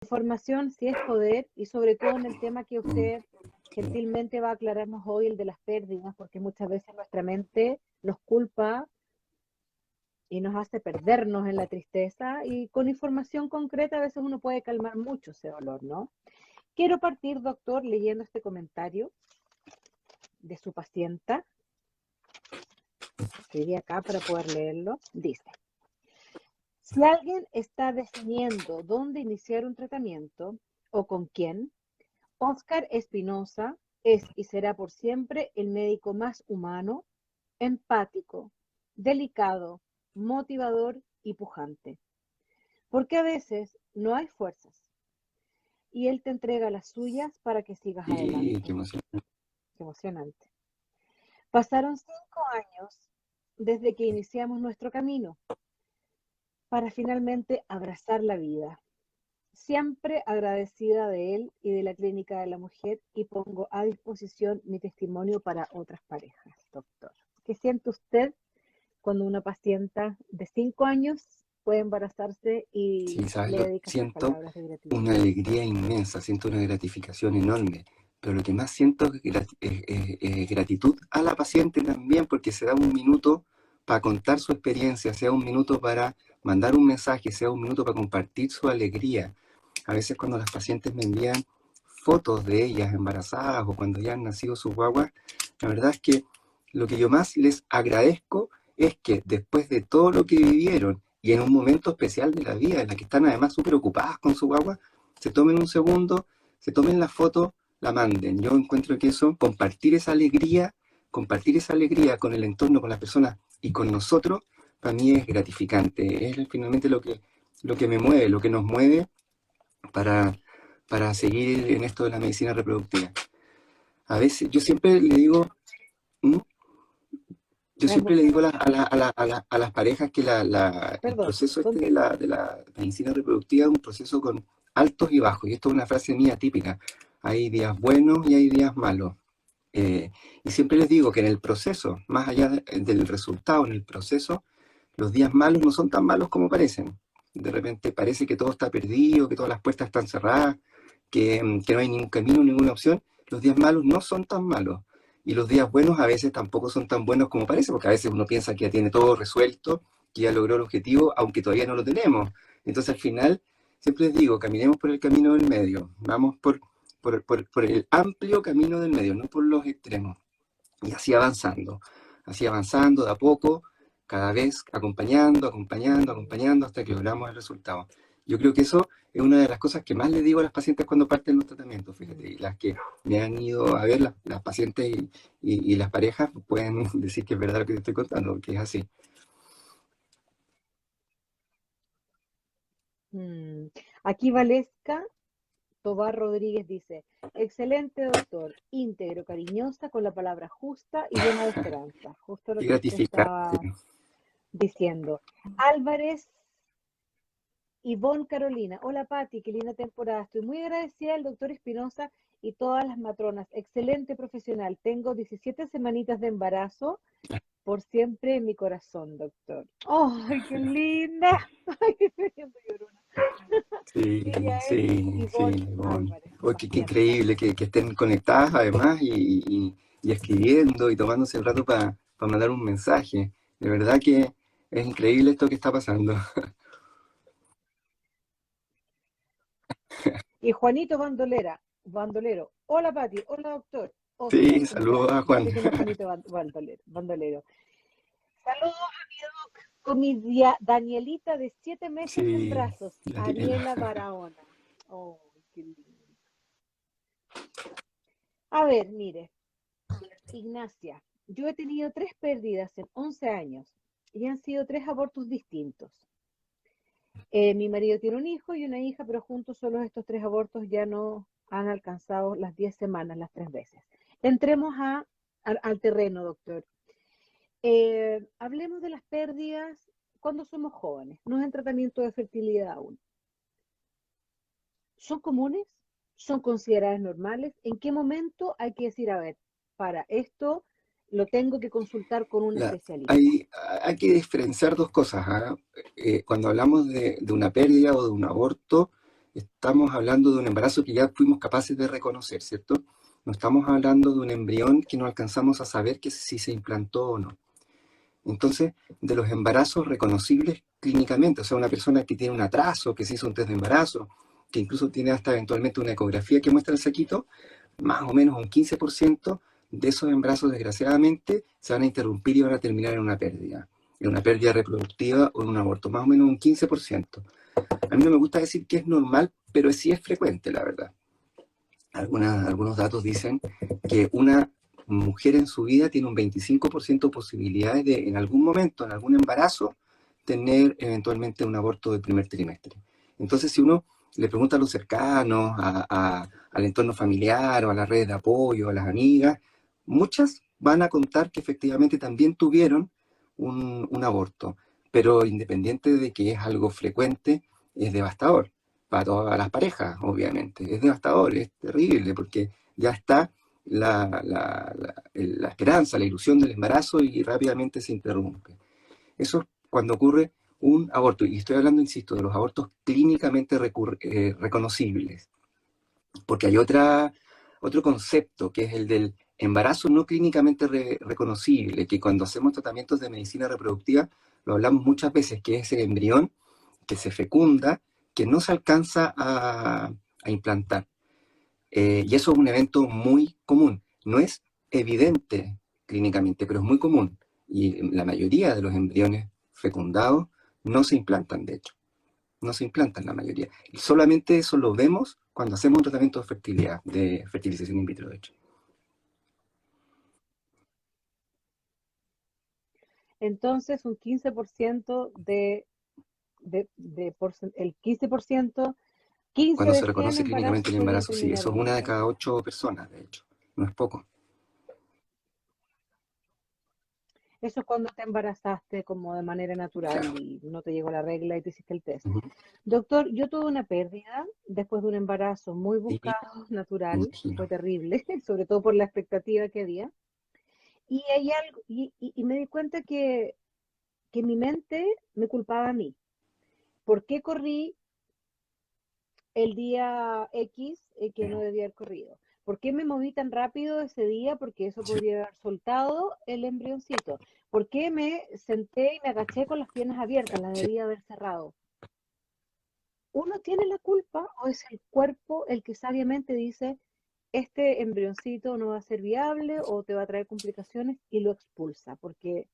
Información sí es poder, y sobre todo en el tema que usted gentilmente va a aclararnos hoy, el de las pérdidas, porque muchas veces nuestra mente nos culpa y nos hace perdernos en la tristeza, y con información concreta a veces uno puede calmar mucho ese dolor, ¿no? Quiero partir, doctor, leyendo este comentario de su pacienta. Escribí acá para poder leerlo. Dice: si alguien está definiendo dónde iniciar un tratamiento o con quién, Óscar Espinosa es y será por siempre el médico más humano, empático, delicado, motivador y pujante. Porque a veces no hay fuerzas y él te entrega las suyas para que sigas Sí, adelante. qué emoción. Qué emocionante. Pasaron 5 años desde que iniciamos nuestro camino para finalmente abrazar la vida. Siempre agradecida de él y de la Clínica de la Mujer, y pongo a disposición mi testimonio para otras parejas, doctor. ¿Qué siente usted cuando una paciente de 5 años puede embarazarse y Sí, ¿sabes le lo que dedica estas siento? palabras de gratitud? Una alegría inmensa, siento una gratificación enorme, pero lo que más siento es gratitud a la paciente también, porque se da un minuto para contar su experiencia, sea un minuto para mandar un mensaje, sea un minuto para compartir su alegría. A veces cuando las pacientes me envían fotos de ellas embarazadas o cuando ya han nacido sus guaguas, la verdad es que lo que yo más les agradezco es que después de todo lo que vivieron y en un momento especial de la vida, en la que están además súper ocupadas con su guagua, se tomen un segundo, se tomen la foto, la manden. Yo encuentro que eso, compartir esa alegría con el entorno, con las personas y con nosotros, para mí es gratificante. Es finalmente lo que me mueve, lo que nos mueve para, para seguir en esto de la medicina reproductiva. A veces, yo siempre le digo, ¿Mm? Yo siempre le digo a las parejas que el Perdón, proceso este de la medicina reproductiva es un proceso con altos y bajos, y esto es una frase mía típica. Hay días buenos y hay días malos. Eh, y siempre les digo que en el proceso, más allá del resultado, en el proceso, los días malos no son tan malos como parecen. De repente parece que todo está perdido, que todas las puertas están cerradas, que no hay ningún camino, ninguna opción. Los días malos no son tan malos. Y los días buenos a veces tampoco son tan buenos como parece, porque a veces uno piensa que ya tiene todo resuelto, que ya logró el objetivo, aunque todavía no lo tenemos. Entonces al final, siempre les digo, caminemos por el camino del medio, vamos por el amplio camino del medio, no por los extremos. Y así avanzando de a poco, cada vez acompañando, acompañando, acompañando hasta que logramos el resultado. Yo creo que eso es una de las cosas que más les digo a las pacientes cuando parten los tratamientos, fíjate, y las que me han ido a ver, las pacientes y las parejas pueden decir que es verdad lo que te estoy contando, que es así. Mm. Aquí Valesca Tobar Rodríguez dice: excelente doctor, íntegro, cariñosa, con la palabra justa y llena de esperanza. Justo lo Y que usted gratificante. estaba diciendo. Álvarez Ivonne Carolina: hola Pati, qué linda temporada. Estoy muy agradecida al doctor Espinosa y todas las matronas. Excelente profesional. Tengo 17 semanitas de embarazo. Por siempre en mi corazón, doctor. ¡Ay, qué linda! ¡Ay, me siento llorona! Sí, Ella es sí, sí, Ivonne bueno. Álvarez, tu Oye, qué paciente. increíble que estén conectadas además y escribiendo y tomándose el rato para mandar un mensaje. De verdad que es increíble esto que está pasando. Y Juanito Bandolero: hola Pati, hola doctor. Oscar, Sí, ¿cómo estás? saludos a Juan. Dice que no es Juanito Bandolero. Saludos a mi doc, con mi Danielita de 7 meses en Sí, brazos, Daniela. Ariela Barahona. Oh, qué lindo. A ver, mire, Ignacia, yo he tenido 3 pérdidas en 11 años y han sido 3 abortos distintos. Mi marido tiene un hijo y una hija, pero juntos solo estos 3 abortos ya no han alcanzado las 10 semanas, las 3 veces. Entremos al terreno, doctor. Hablemos de las pérdidas cuando somos jóvenes, no es en tratamiento de fertilidad aún. ¿Son comunes? ¿Son consideradas normales? ¿En qué momento hay que decir, a ver, para esto lo tengo que consultar con un La- especialista? hay, hay que diferenciar dos cosas, ¿ah? Cuando hablamos de una pérdida o de un aborto, estamos hablando de un embarazo que ya fuimos capaces de reconocer, ¿cierto? No estamos hablando de un embrión que no alcanzamos a saber que si se implantó o no. Entonces, de los embarazos reconocibles clínicamente, o sea, una persona que tiene un atraso, que se hizo un test de embarazo, que incluso tiene hasta eventualmente una ecografía que muestra el saquito, más o menos un 15% de esos embarazos, desgraciadamente, se van a interrumpir y van a terminar en una pérdida reproductiva o en un aborto, más o menos un 15%. A mí no me gusta decir que es normal, pero sí es frecuente, la verdad. Algunos datos dicen que una mujer en su vida tiene un 25% de posibilidades de, en algún momento, en algún embarazo, tener eventualmente un aborto del primer trimestre. Entonces, si uno le pregunta a los cercanos, al entorno familiar o a las redes de apoyo, a las amigas, muchas van a contar que efectivamente también tuvieron un aborto, pero independiente de que es algo frecuente, es devastador para todas las parejas, obviamente. Es devastador, es terrible, porque ya está la esperanza, la ilusión del embarazo y rápidamente se interrumpe. Eso es cuando ocurre un aborto, y estoy hablando, insisto, de los abortos clínicamente reconocibles, porque hay otro concepto que es el del embarazo no clínicamente reconocible, que cuando hacemos tratamientos de medicina reproductiva lo hablamos muchas veces, que es el embrión que se fecunda, que no se alcanza a implantar. Y eso es un evento muy común. No es evidente clínicamente, pero es muy común. Y la mayoría de los embriones fecundados no se implantan, de hecho. No se implantan la mayoría. Y solamente eso lo vemos cuando hacemos un tratamiento de fertilidad, de fertilización in vitro, de hecho. Entonces, un 15% el 15%, 15 Cuando de se 100 reconoce clínicamente embarazos el podrían embarazo, sí, terminar eso es una de bien. cada 8 personas, de hecho. No es poco. Eso es cuando te embarazaste como de manera natural Claro. y no te llegó la regla y te hiciste el test. Ujú. Doctor, yo tuve una pérdida después de un embarazo muy Sí, buscado, me natural, imagino. fue terrible, sobre todo por la expectativa que había. Y hay algo, y me di cuenta que mi mente me culpaba a mí. ¿Por qué corrí el día X que no debía haber corrido? ¿Por qué me moví tan rápido ese día? Porque eso Sí. podría haber soltado el embrioncito. ¿Por qué me senté y me agaché con las piernas abiertas? Las Sí. debía haber cerrado. ¿Uno tiene la culpa o es el cuerpo el que sabiamente dice, este embrioncito no va a ser viable o te va a traer complicaciones y lo expulsa? Porque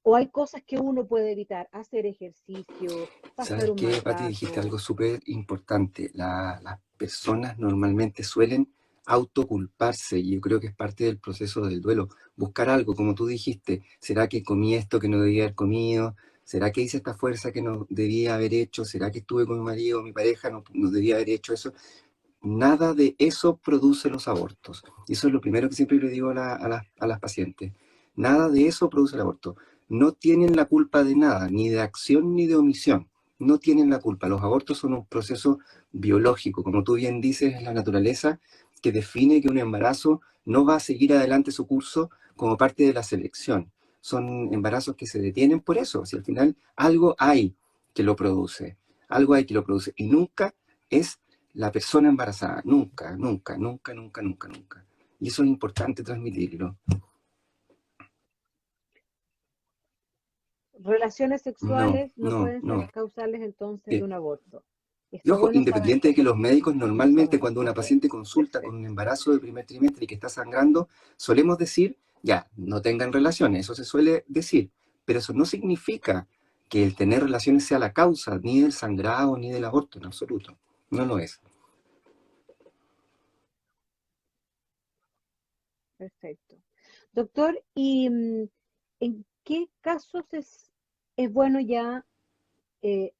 o hay cosas que uno puede evitar, hacer ejercicio, pasar ¿Sabes un qué, mal Pati? Dijiste algo rato. súper importante. Las personas normalmente suelen autoculparse y yo creo que es parte del proceso del duelo. Buscar algo, como tú dijiste, ¿será que comí esto que no debía haber comido? ¿Será que hice esta fuerza que no debía haber hecho? ¿Será que estuve con mi marido o mi pareja no debía haber hecho eso? Nada de eso produce los abortos. Y eso es lo primero que siempre le digo a las pacientes. Nada de eso produce el aborto. No tienen la culpa de nada, ni de acción ni de omisión. No tienen la culpa. Los abortos son un proceso biológico, como tú bien dices, es la naturaleza que define que un embarazo no va a seguir adelante su curso como parte de la selección. Son embarazos que se detienen por eso. Si al final algo hay que lo produce, algo hay que lo produce. Y nunca es la persona embarazada, nunca, nunca, nunca, nunca, nunca, nunca. Y eso es importante transmitirlo. Relaciones No, sexuales no no, pueden ser no. causales entonces de Sí. un aborto. Y Está ojo, bueno independiente de saberlo, que los médicos no normalmente sabemos. cuando una Ok, paciente consulta con un perfecto. embarazo de primer trimestre y que está sangrando, solemos decir, ya, no tengan relaciones, eso se suele decir, pero eso no significa que el tener relaciones sea la causa ni del sangrado ni del aborto, en absoluto. No lo es. Perfecto. Doctor, ¿y en qué casos es bueno ya eh,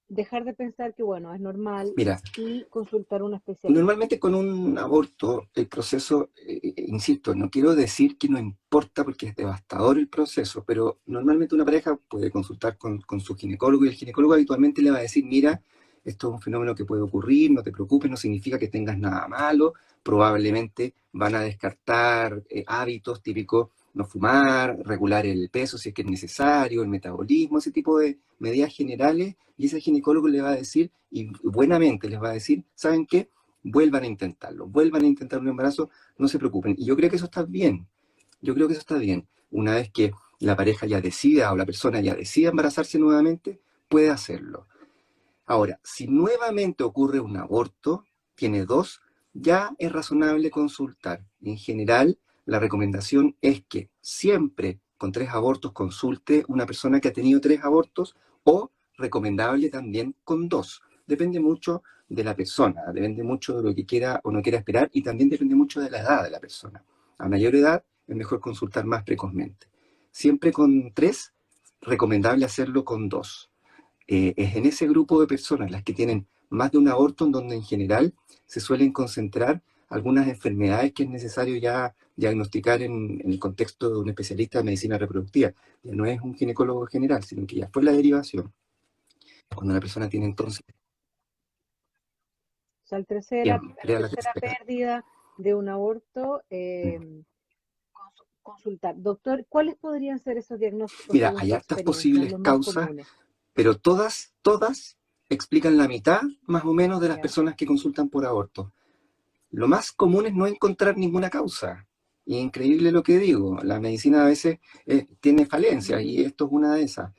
dejar de pensar que, bueno, es normal Mira, y consultar a un especialista? normalmente con un aborto, el proceso, insisto, no quiero decir que no importa porque es devastador el proceso, pero normalmente una pareja puede consultar con su ginecólogo y el ginecólogo habitualmente le va a decir, mira, esto es un fenómeno que puede ocurrir, no te preocupes, no significa que tengas nada malo, probablemente van a descartar hábitos típicos no fumar, regular el peso si es que es necesario, el metabolismo, ese tipo de medidas generales, y ese ginecólogo le va a decir, y buenamente les va a decir, ¿saben qué? Vuelvan a intentarlo, vuelvan a intentar un embarazo, no se preocupen. Y yo creo que eso está bien, yo creo que eso está bien. Una vez que la pareja ya decida o la persona ya decida embarazarse nuevamente, puede hacerlo. Ahora, si nuevamente ocurre un aborto, tiene dos, ya es razonable consultar. En general, la recomendación es que siempre con 3 abortos consulte una persona que ha tenido 3 abortos o recomendable también con 2. Depende mucho de la persona, depende mucho de lo que quiera o no quiera esperar y también depende mucho de la edad de la persona. A mayor edad es mejor consultar más precozmente. Siempre con 3, recomendable hacerlo con 2. Es en ese grupo de personas, las que tienen más de un aborto, en donde en general se suelen concentrar algunas enfermedades que es necesario ya diagnosticar en el contexto de un especialista de medicina reproductiva. Ya no es un ginecólogo general, sino que ya fue la derivación. Cuando la persona tiene entonces O sea, siempre la a la tercera tercera. pérdida de un aborto, consultar. Doctor, ¿cuáles podrían ser esos diagnósticos Mira, según hay su hartas experiencia, posibles los más causas, comunes? pero todas explican la mitad más o menos de las ¿Ya? personas que consultan por aborto. Lo más común es no encontrar ninguna causa. Y increíble lo que digo, la medicina a veces tiene falencias y esto es una de esas.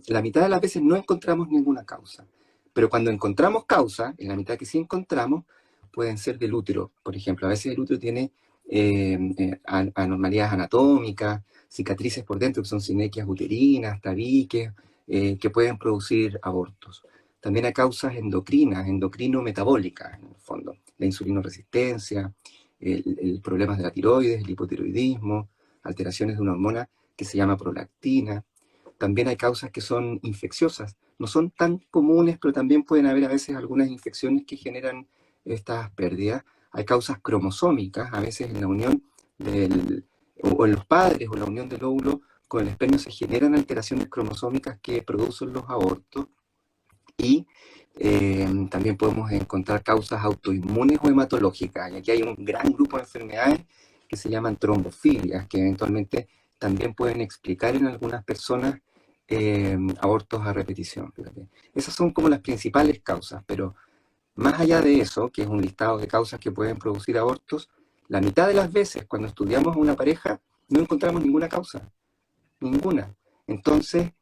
La mitad de las veces no encontramos ninguna causa. Pero cuando encontramos causa, en la mitad que sí encontramos, pueden ser del útero. Por ejemplo, a veces el útero tiene anormalidades anatómicas, cicatrices por dentro que son sinequias uterinas, tabiques, que pueden producir abortos. También hay causas endocrinas, endocrino-metabólicas, en el fondo. La insulinoresistencia, problemas de la tiroides, el hipotiroidismo, alteraciones de una hormona que se llama prolactina. También hay causas que son infecciosas. No son tan comunes, pero también pueden haber a veces algunas infecciones que generan estas pérdidas. Hay causas cromosómicas, a veces en la unión del, o en los padres o en la unión del óvulo con el espermio se generan alteraciones cromosómicas que producen los abortos. Y también podemos encontrar causas autoinmunes o hematológicas. Y aquí hay un gran grupo de enfermedades que se llaman trombofilias, que eventualmente también pueden explicar en algunas personas abortos a repetición. Fíjate. Esas son como las principales causas, pero más allá de eso, que es un listado de causas que pueden producir abortos, la mitad de las veces cuando estudiamos a una pareja no encontramos ninguna causa, ninguna. Entonces,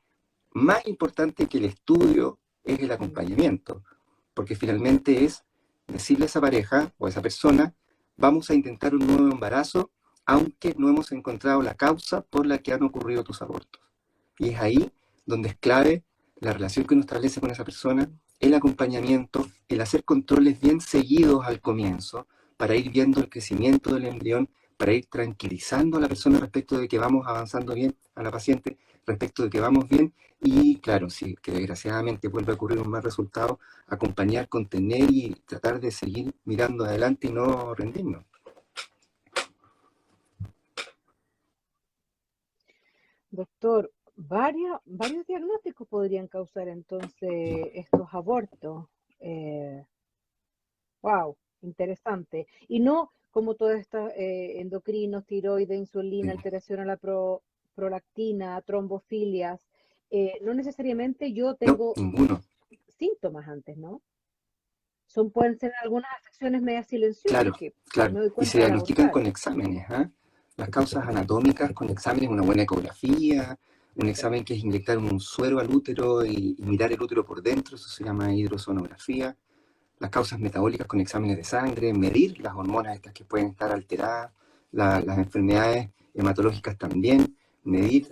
más importante que el estudio es el acompañamiento, porque finalmente es decirle a esa pareja o a esa persona, vamos a intentar un nuevo embarazo, aunque no hemos encontrado la causa por la que han ocurrido tus abortos. Y es ahí donde es clave la relación que uno establece con esa persona, el acompañamiento, el hacer controles bien seguidos al comienzo, para ir viendo el crecimiento del embrión, para ir tranquilizando a la persona respecto de que vamos avanzando bien, a la paciente respecto de que vamos bien, y claro, si que desgraciadamente vuelve a ocurrir un mal resultado, acompañar, contener y tratar de seguir mirando adelante y no rendirnos. Doctor, varios diagnósticos podrían causar entonces estos abortos. Eh, wow, interesante. Y no como todas estas endocrinos, tiroides, insulina, alteración a la prolactina, trombofilias. No necesariamente yo No, tengo ninguno. síntomas antes, ¿no? Pueden ser algunas afecciones medias silenciosas Claro, que no claro. me doy Y se cuenta al diagnostican abortar. con exámenes, ¿eh? Las causas anatómicas con exámenes, una buena ecografía, un examen Perfecto. que es inyectar un suero al útero y mirar el útero por dentro, eso se llama hidrosonografía. Las causas metabólicas con exámenes de sangre, medir las hormonas estas que pueden estar alteradas, las enfermedades hematológicas también, medir,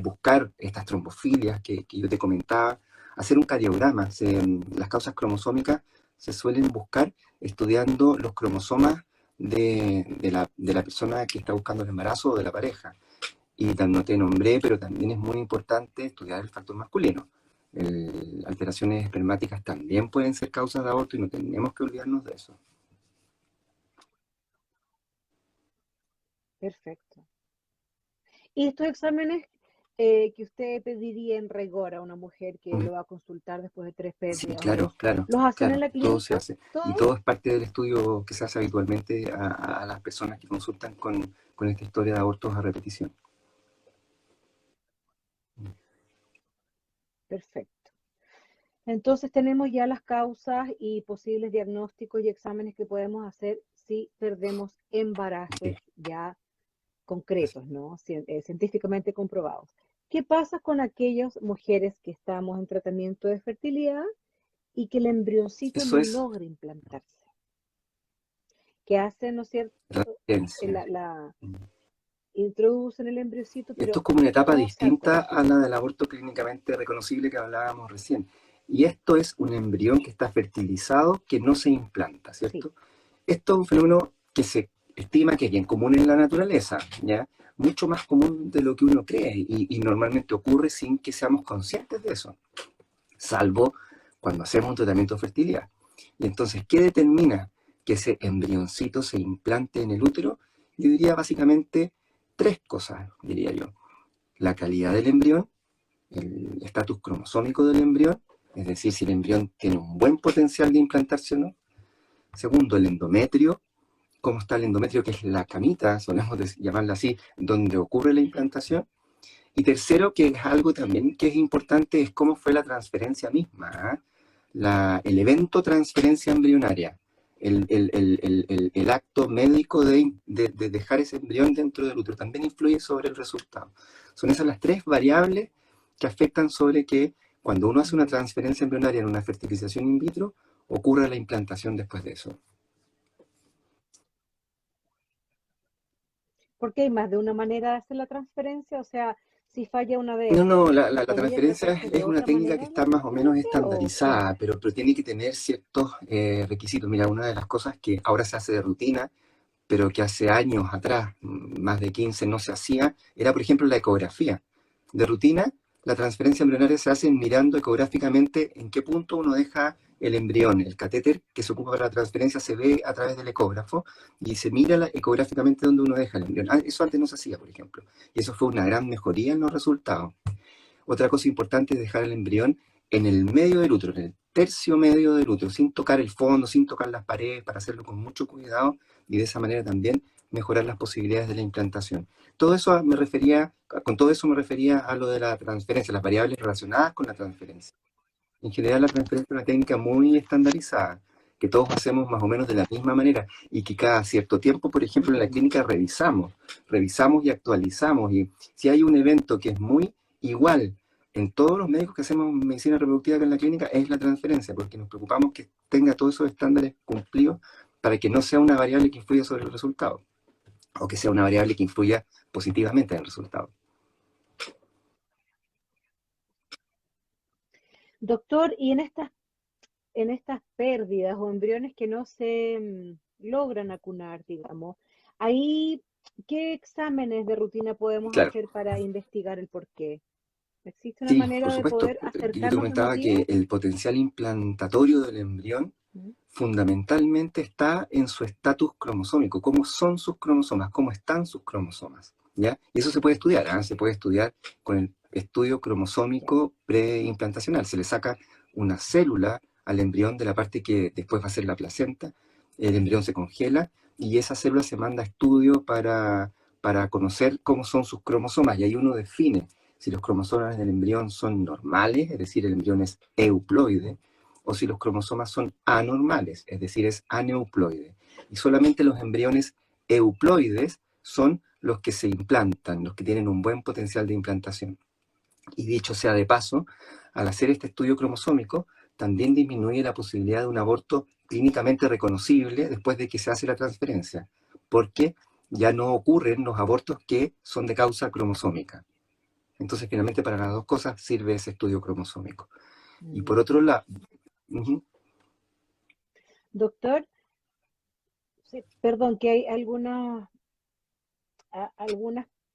buscar estas trombofilias que yo te comentaba, hacer un cardiograma. Las causas cromosómicas se suelen buscar estudiando los cromosomas de la persona que está buscando el embarazo o de la pareja. Y no te nombré, pero también es muy importante estudiar el factor masculino. Alteraciones espermáticas también pueden ser causas de aborto y no tenemos que olvidarnos de eso. Perfecto. Y estos exámenes que usted pediría en rigor a una mujer que Mm. lo va a consultar después de 3 Sí, pérdidas o claro, dos? claro, ¿Los hacen en claro, la todo se clínica? hace. Y ¿Todo? todo es parte del estudio que se hace habitualmente a las personas que consultan con esta historia de abortos a repetición. Perfecto. Entonces tenemos ya las causas y posibles diagnósticos y exámenes que podemos hacer si perdemos Sí, embarazos ya así. concretos, ¿no? Científicamente comprobados. ¿Qué pasa con aquellas mujeres que estamos en tratamiento de fertilidad y que el embrioncito Eso no es logra implantarse? ¿Qué hacen, no es cierto? transferencia. La introducen el embrioncito, Esto pero es como una etapa no se distinta a acoge. la del aborto clínicamente reconocible que hablábamos recién. Y esto es un embrión que está fertilizado, que no se implanta, Sí, ¿cierto? Esto es un fenómeno que se estima que es bien común en la naturaleza, ¿ya? Mucho más común de lo que uno cree y normalmente ocurre sin que seamos conscientes de eso, salvo cuando hacemos un tratamiento de fertilidad. Y entonces, ¿qué determina que ese embrioncito se implante en el útero? Yo diría básicamente tres cosas, diría yo. La calidad del embrión, el estatus cromosómico del embrión, es decir, si el embrión tiene un buen potencial de implantarse o no. Segundo, el endometrio, cómo está el endometrio, que es la camita, solemos llamarla así, donde ocurre la implantación. Y tercero, que es algo también que es importante, es cómo fue la transferencia misma, ¿eh? El evento transferencia embrionaria, el acto médico de dejar ese embrión dentro del útero, también influye sobre el resultado. Son esas las tres variables que afectan sobre que cuando uno hace una transferencia embrionaria en una fertilización in vitro, ocurra la implantación después de eso. porque hay más de una manera de hacer la transferencia, o sea, si falla una No, vez, no, la ¿podría transferencia tratarse de es una otra técnica que manera la está más o menos transferencia o cómo? estandarizada, pero tiene que tener ciertos requisitos. Mira, una de las cosas que ahora se hace de rutina, pero que hace años atrás, más de 15, no se hacía, era, por ejemplo, la ecografía. De rutina, la transferencia embrionaria se hace mirando ecográficamente en qué punto uno deja el embrión. El catéter que se ocupa para la transferencia se ve a través del ecógrafo y se mira ecográficamente donde uno deja el embrión. Eso antes no se hacía, por ejemplo. Y eso fue una gran mejoría en los resultados. Otra cosa importante es dejar el embrión en el medio del útero, en el tercio medio del útero, sin tocar el fondo, sin tocar las paredes, para hacerlo con mucho cuidado y de esa manera también mejorar las posibilidades de la implantación. Con todo eso me refería a lo de la transferencia, las variables relacionadas con la transferencia. En general, la transferencia es una técnica muy estandarizada, que todos hacemos más o menos de la misma manera y que cada cierto tiempo, por ejemplo, en la clínica revisamos y actualizamos. Y si hay un evento que es muy igual en todos los médicos que hacemos medicina reproductiva acá en la clínica, es la transferencia, porque nos preocupamos que tenga todos esos estándares cumplidos para que no sea una variable que influya sobre el resultado o que sea una variable que influya positivamente en el resultado. Doctor, y en estas pérdidas o embriones que no se logran acunar, digamos, ahí, ¿qué exámenes de rutina podemos Claro. hacer para investigar el porqué? ¿Existe una Sí, por manera de supuesto. poder Yo te acercarnos al comentaba motivo? que el potencial implantatorio del embrión ¿Mm? fundamentalmente está en su estatus cromosómico, cómo son sus cromosomas, cómo están sus cromosomas, ¿ya? Y eso se puede estudiar, ¿ah? Se puede estudiar con el estudio Ya. cromosómico preimplantacional. Se le saca una célula al embrión de la parte que después va a ser la placenta, el embrión se congela y esa célula se manda a estudio para conocer cómo son sus cromosomas y ahí uno define si los cromosomas del embrión son normales, es decir, el embrión es euploide, o si los cromosomas son anormales, es decir, es aneuploide. Y solamente los embriones euploides son los que se implantan, los que tienen un buen potencial de implantación. Y dicho sea de paso, al hacer este estudio cromosómico, también disminuye la posibilidad de un aborto clínicamente reconocible después de que se hace la transferencia, porque ya no ocurren los abortos que son de causa cromosómica. Entonces, finalmente, para las dos cosas sirve ese estudio cromosómico. Y por Mm. otro lado, uh-huh, Doctor, sí, perdón, que hay algunas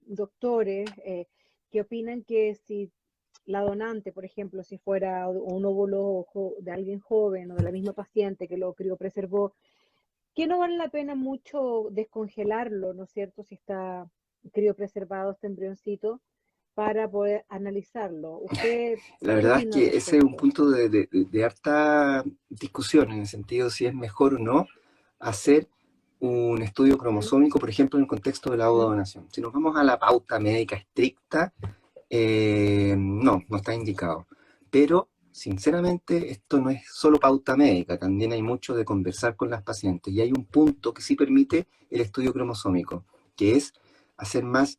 doctores que opinan que si la donante, por ejemplo, si fuera un óvulo de alguien joven o de la misma paciente que lo criopreservó, que no vale la pena mucho descongelarlo, ¿no es cierto? Si está criopreservado este embrioncito, para poder analizarlo. ¿Usted La qué verdad es opina al que ese es un respecto? punto de harta discusión en el sentido de si es mejor o no hacer un estudio ¿Mm? cromosómico, por ejemplo, en el contexto de la ¿Mm? donación. Si nos vamos a la pauta médica estricta, no está indicado. Pero, sinceramente, esto no es solo pauta médica, también hay mucho de conversar con las pacientes. Y hay un punto que sí permite el estudio cromosómico, que es hacer más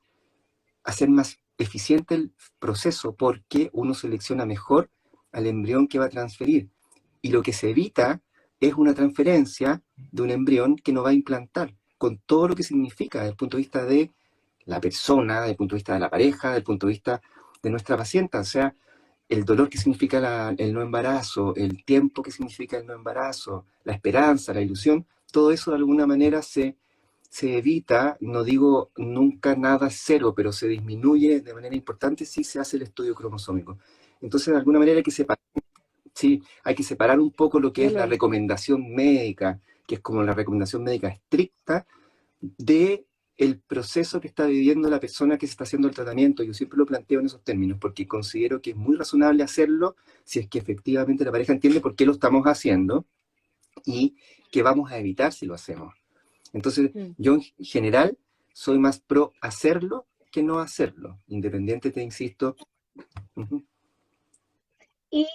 eficiente el proceso porque uno selecciona mejor al embrión que va a transferir. Y lo que se evita es una transferencia de un embrión que no va a implantar, con todo lo que significa desde el punto de vista de la persona, desde el punto de vista de la pareja, desde el punto de vista de nuestra paciente, o sea, el dolor que significa el no embarazo, el tiempo que significa el no embarazo, la esperanza, la ilusión, todo eso de alguna manera se evita, no digo nunca nada cero, pero se disminuye de manera importante si se hace el estudio cromosómico. Entonces, de alguna manera hay que separar, sí, hay que separar un poco lo que Yo es lo la hice. recomendación médica, que es como la recomendación médica estricta, de el proceso que está viviendo la persona que se está haciendo el tratamiento. Yo siempre lo planteo en esos términos, porque considero que es muy razonable hacerlo si es que efectivamente la pareja entiende por qué lo estamos haciendo y qué vamos a evitar si lo hacemos. Entonces, Mm. yo en general soy más pro hacerlo que no hacerlo, independiente, te insisto. Uh-huh. Y,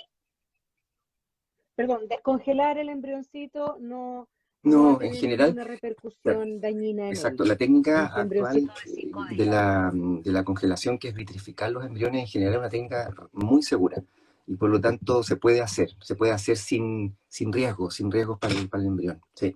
perdón, descongelar el embrioncito no va a No, en tener general, ninguna claro, repercusión dañina en él, exacto. La técnica en su actual embrioncito de 5 días. de la congelación, que es vitrificar los embriones, en general es una técnica muy segura. Y por lo tanto se puede hacer sin riesgos para el embrión. Sí.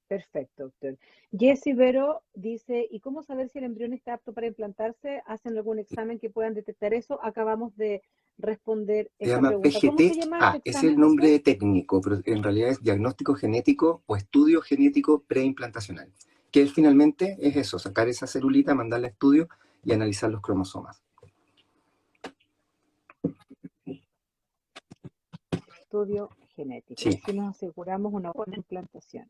Perfecto, doctor. Jessy Vero dice, ¿y cómo saber si el embrión está apto para implantarse? ¿Hacen algún examen que puedan detectar eso? Acabamos de responder Se esa llama pregunta. ¿Cómo se llama ese PGT-A, es el examen, doctor? nombre técnico, pero en realidad es diagnóstico genético o estudio genético preimplantacional, que finalmente es eso, sacar esa celulita, mandarla a estudio y analizar los cromosomas. Estudio genético. Y Sí, así nos aseguramos una buena implantación.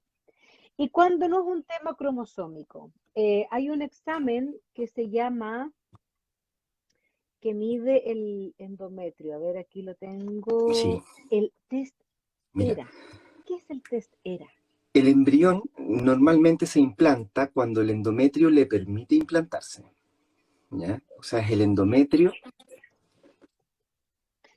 Y cuando no es un tema cromosómico, hay un examen que se llama, que mide el endometrio. A ver, aquí lo sí, tengo. El test mira. ERA. ¿Qué es el test ERA? El embrión normalmente se implanta cuando el endometrio le permite implantarse, ¿ya? O sea, es el endometrio.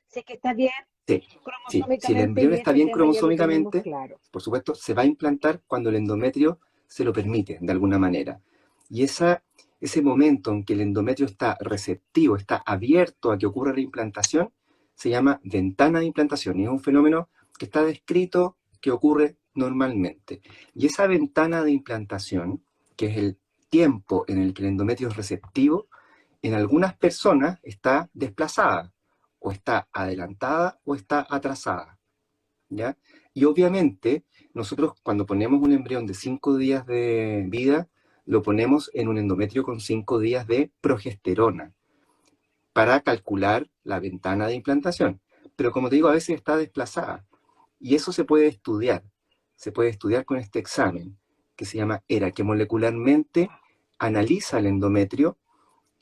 Sé que está bien Sí, sí. Si el cromosómicamente embrión y está ese bien tema ya lo tenemos cromosómicamente, claro. por supuesto, se va a implantar cuando el endometrio se lo permite, de alguna manera. Y ese momento en que el endometrio está receptivo, está abierto a que ocurra la implantación, se llama ventana de implantación. Y es un fenómeno que está descrito, que ocurre normalmente. Y esa ventana de implantación, que es el tiempo en el que el endometrio es receptivo, en algunas personas está desplazada, o está adelantada o está atrasada, ¿ya? Y obviamente nosotros cuando ponemos un embrión de 5 días de vida, lo ponemos en un endometrio con 5 días de progesterona para calcular la ventana de implantación. Pero como te digo, a veces está desplazada. Y eso se puede estudiar. Se puede estudiar con este examen que se llama ERA, que molecularmente analiza el endometrio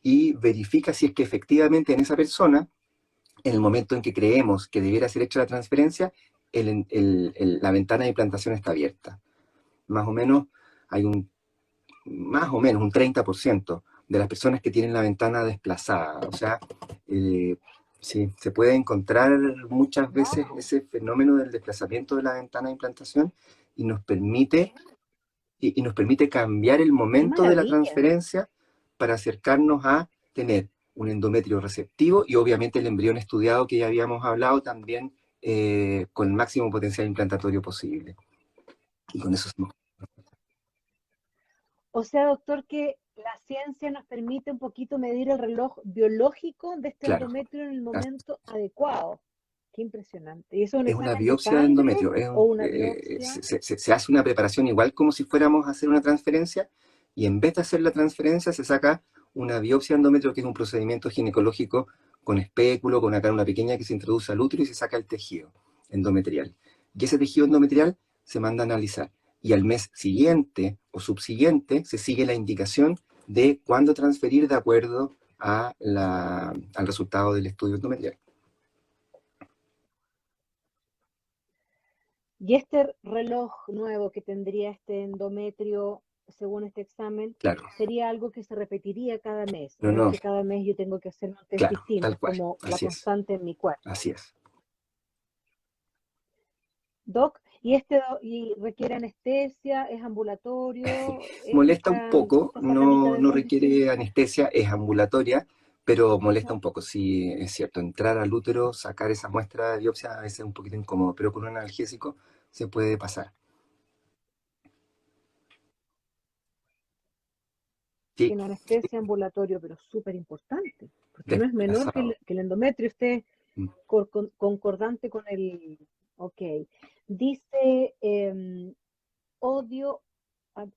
y verifica si es que efectivamente en esa persona, en el momento en que creemos que debiera ser hecha la transferencia, la ventana de implantación está abierta. Más o menos hay un 30% de las personas que tienen la ventana desplazada. O sea, eh, sí, se puede encontrar muchas veces Wow, ese fenómeno del desplazamiento de la ventana de implantación y nos permite cambiar el qué momento de la maravilla. transferencia para acercarnos a tener un endometrio receptivo y obviamente el embrión estudiado que ya habíamos hablado también, con el máximo potencial implantatorio posible. Y con eso estamos. O sea, doctor, que la ciencia nos permite un poquito medir el reloj biológico de este Claro, endometrio en el momento adecuado. Qué impresionante. ¿Y eso es un es una examen de biopsia de sangre endometrio. o una biopsia? Se hace una preparación igual como si fuéramos a hacer una transferencia y en vez de hacer la transferencia se saca una biopsia de endometrio, que es un procedimiento ginecológico con espéculo, con una cánula pequeña que se introduce al útero y se saca el tejido endometrial. Y ese tejido endometrial se manda a analizar. Y al mes siguiente o subsiguiente se sigue la indicación de cuándo transferir de acuerdo a al resultado del estudio endometrial. Y este reloj nuevo que tendría este endometrio, según este examen, Claro. sería algo que se repetiría cada mes. No, No es no. que cada mes yo tengo que hacer un test Claro, distinto, tal es cual. como la Así es. constante en mi cuerpo. Así es. Doc, y requiere anestesia, es ambulatorio, Molesta un poco, pasa la mitad no del mes distinto. requiere anestesia, es ambulatoria, pero molesta un poco. Sí, es cierto, entrar al útero, sacar esa muestra de biopsia a veces es un poquito incómodo, pero con un analgésico se puede pasar. Sí, Sin anestesia ambulatorio, pero súper importante, porque no es menor que desplazado. que el endometrio esté Mm. concordante con el... Ok. Dice odio,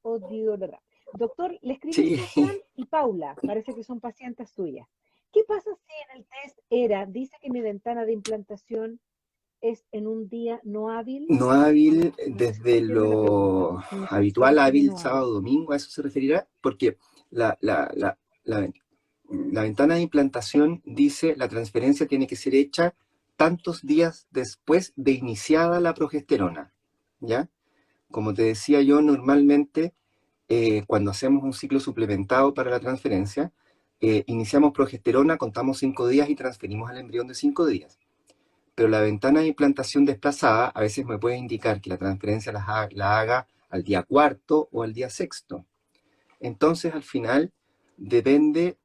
odio, ¿verdad? Doctor, le escribe Sí, Susan y Paula, parece que son pacientes suyas. ¿Qué pasa si en el test dice que mi ventana de implantación es en un día no hábil? no hábil No sé si se desde entiende la pregunta, lo porque se habitual, refiere hábil no hábil. sábado, domingo, ¿a eso se referirá? Porque la, la, la, la, la ventana de implantación dice la transferencia tiene que ser hecha tantos días después de iniciada la progesterona, ¿ya? Como te decía yo, normalmente cuando hacemos un ciclo suplementado para la transferencia, iniciamos progesterona, contamos 5 días y transferimos al embrión de 5 días. Pero la ventana de implantación desplazada a veces me puede indicar que la transferencia la haga al día cuarto o al día sexto. Entonces, al final, depende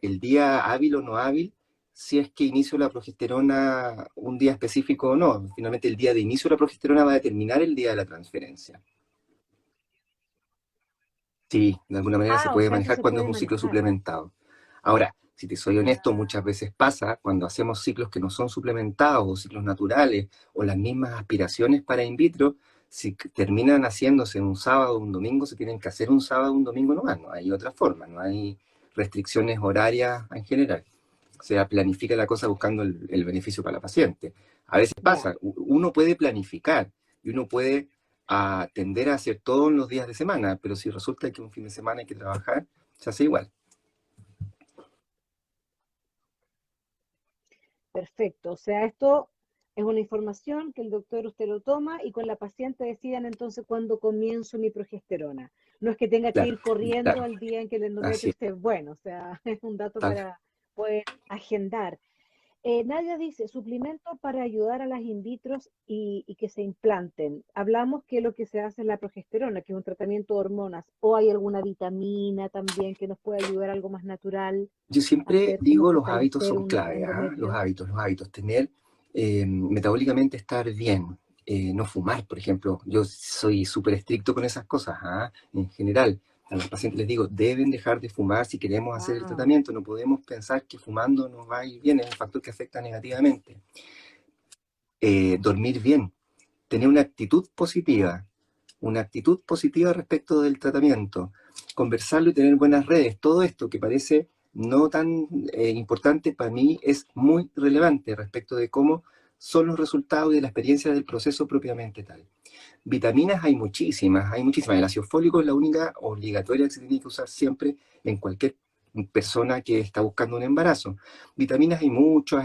el día hábil o no hábil, si es que inicio la progesterona un día específico o no. Finalmente, el día de inicio de la progesterona va a determinar el día de la transferencia. Sí, de alguna manera se Ah, o puede sea que manejar se cuando es puede un ciclo manejar. suplementado. Ahora, si te soy honesto, Ah, muchas veces pasa cuando hacemos ciclos que no son suplementados o ciclos naturales o las mismas aspiraciones para in vitro, si terminan haciéndose un sábado o un domingo, se tienen que hacer un sábado o un domingo nomás, no hay otra forma, no hay restricciones horarias en general. O sea, planifica la cosa buscando el beneficio para la paciente. A veces ya, pasa, uno puede planificar y uno puede tender a hacer todos los días de semana, pero si resulta que un fin de semana hay que trabajar, se hace igual. perfecto. O sea, esto es una información que el doctor usted lo toma y con la paciente decidan entonces cuándo comienzo mi progesterona. No es que tenga que Claro, ir corriendo claro, al día en que el así endometrio es, esté bueno. O sea, es un dato tal. para poder agendar. Nadia dice, suplemento para ayudar a las in vitros y que se implanten. Hablamos que lo que se hace es la progesterona, que es un tratamiento de hormonas, o hay alguna vitamina también que nos pueda ayudar, algo más natural, Yo a siempre hacer como digo los hábitos fortalecer son un claves, ¿ah? endometrio. Los hábitos, tener metabólicamente estar bien, no fumar, por ejemplo. Yo soy súper estricto con esas cosas, ¿ah? En general. A los pacientes les digo, deben dejar de fumar si queremos hacer el Wow. tratamiento. No podemos pensar que fumando nos va a ir bien, es un factor que afecta negativamente. Dormir bien, tener una actitud positiva respecto del tratamiento, conversarlo y tener buenas redes, todo esto que parece no tan importante para mí es muy relevante respecto de cómo son los resultados y de la experiencia del proceso propiamente tal. Vitaminas hay muchísimas. El ácido fólico es la única obligatoria que se tiene que usar siempre en cualquier persona que está buscando un embarazo. Vitaminas hay muchos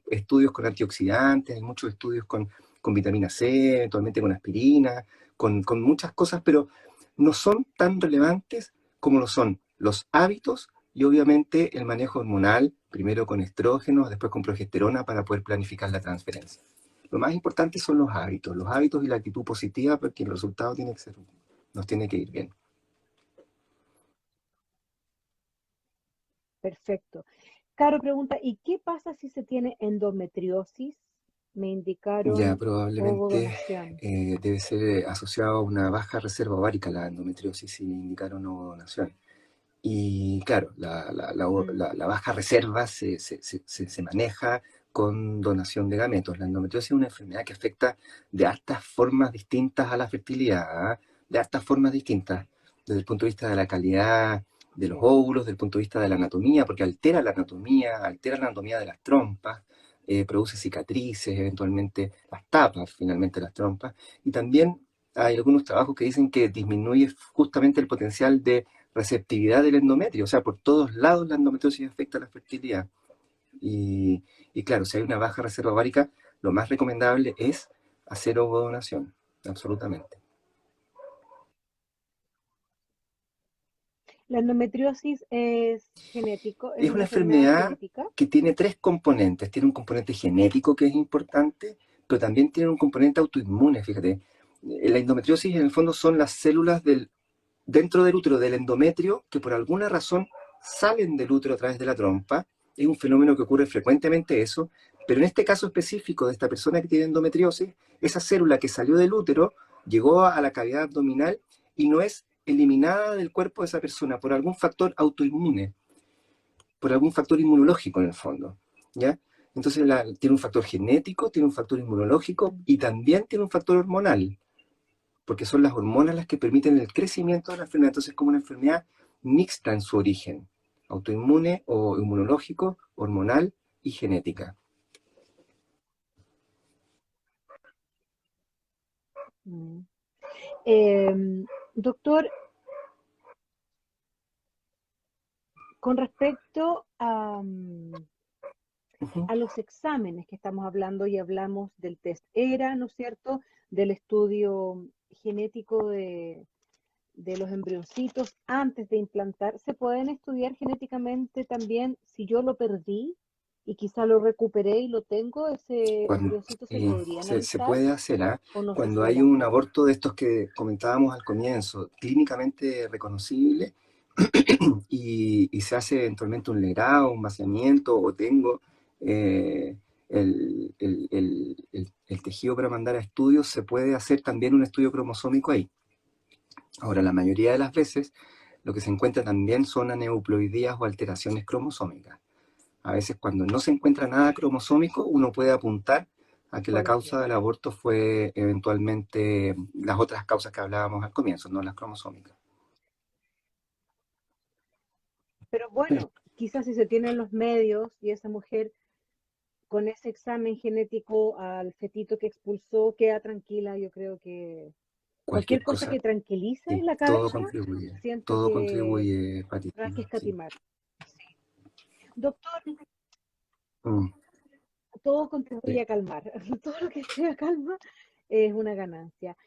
estudios con antioxidantes, hay muchos estudios con vitamina C, actualmente con aspirina, con muchas cosas, pero no son tan relevantes como lo son los hábitos y obviamente el manejo hormonal, primero con estrógenos, después con progesterona para poder planificar la transferencia. Lo más importante son los hábitos y la actitud positiva, porque el resultado tiene que ser, nos tiene que ir bien. Perfecto. Caro pregunta, ¿y qué pasa si se tiene endometriosis? Me Ya indicaron probablemente ovodonación. debe ser asociado a una baja reserva ovárica la endometriosis, si indicaron ovodonación. Y claro, Mm. la baja reserva se maneja con donación de gametos. La endometriosis es una enfermedad que afecta de hartas formas distintas a la fertilidad, ¿ah? De hartas formas distintas, desde el punto de vista de la calidad de los Sí. óvulos, desde el punto de vista de la anatomía, porque altera la anatomía de las trompas, produce cicatrices, eventualmente las tapas, finalmente las trompas, y también hay algunos trabajos que dicen que disminuye justamente el potencial de receptividad del endometrio. O sea, por todos lados la endometriosis afecta la fertilidad. Y claro, si hay una baja reserva ovárica, lo más recomendable es hacer ovodonación, absolutamente. ¿La endometriosis es genético? ¿Es Es una una enfermedad enfermedad genética? que tiene tres componentes. Tiene un componente genético que es importante, pero también tiene un componente autoinmune, fíjate. La endometriosis en el fondo son las células dentro del útero, del endometrio, que por alguna razón salen del útero a través de la trompa. Es un fenómeno que ocurre frecuentemente eso, pero en este caso específico de esta persona que tiene endometriosis, esa célula que salió del útero llegó a la cavidad abdominal y no es eliminada del cuerpo de esa persona por algún factor autoinmune, por algún factor inmunológico en el fondo, ¿ya? Entonces tiene un factor genético, tiene un factor inmunológico Mm. y también tiene un factor hormonal, porque son las hormonas las que permiten el crecimiento de la enfermedad. Entonces es como una enfermedad mixta en su origen, autoinmune o inmunológico, hormonal y genética. Mm. Doctor, con respecto Ujú. a los exámenes que estamos hablando y hablamos del test ERA, ¿no es cierto? Del estudio genético de los embrioncitos antes de implantar, ¿se pueden estudiar genéticamente también si yo lo perdí y quizá lo recuperé y lo tengo, ese Cuando, embrioncito se podría se analizar puede hacer, ¿ah? o no se Cuando hay suele un hacer? aborto de estos que comentábamos al comienzo, clínicamente reconocible, y se hace eventualmente un legrado, un vaciamiento, o tengo eh, el tejido para mandar a estudios, se puede hacer también un estudio cromosómico ahí. Ahora, la mayoría de las veces, lo que se encuentra también son aneuploidías o alteraciones cromosómicas. A veces cuando no se encuentra nada cromosómico, uno puede apuntar a que la causa Coincido. del aborto fue eventualmente las otras causas que hablábamos al comienzo, no las cromosómicas. Pero Sí. bueno, quizás si se tienen los medios y esa mujer con ese examen genético al fetito que expulsó queda tranquila, yo creo que Cualquier cualquier cosa cosa, que tranquilice sí, la cabeza, siento todo que contribuye, no hay que Patricia, sí. escatimar. Sí. Doctor, Mm, todo sí. contribuye a calmar. Todo lo que sea calma es una ganancia.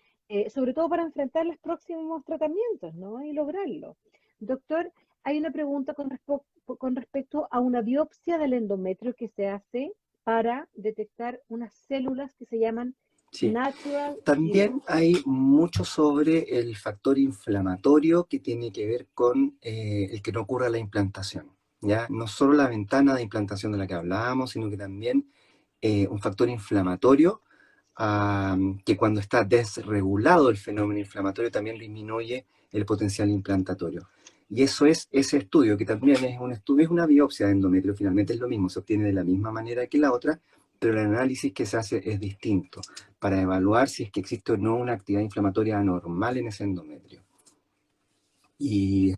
Sobre todo para enfrentar los próximos tratamientos, ¿no? Y lograrlo. Doctor, hay una pregunta con respecto a una biopsia del endometrio que se hace para detectar unas células que se llaman Sí. natural killers. También hay mucho sobre el factor inflamatorio que tiene que ver con el que no ocurra la implantación. ¿Ya? No solo la ventana de implantación de la que hablábamos, sino que también un factor inflamatorio que cuando está desregulado el fenómeno inflamatorio también disminuye el potencial implantatorio. Y eso es ese estudio, que también es un estudio, es una biopsia de endometrio, finalmente es lo mismo, se obtiene de la misma manera que la otra, pero el análisis que se hace es distinto, para evaluar si es que existe o no una actividad inflamatoria anormal en ese endometrio. Y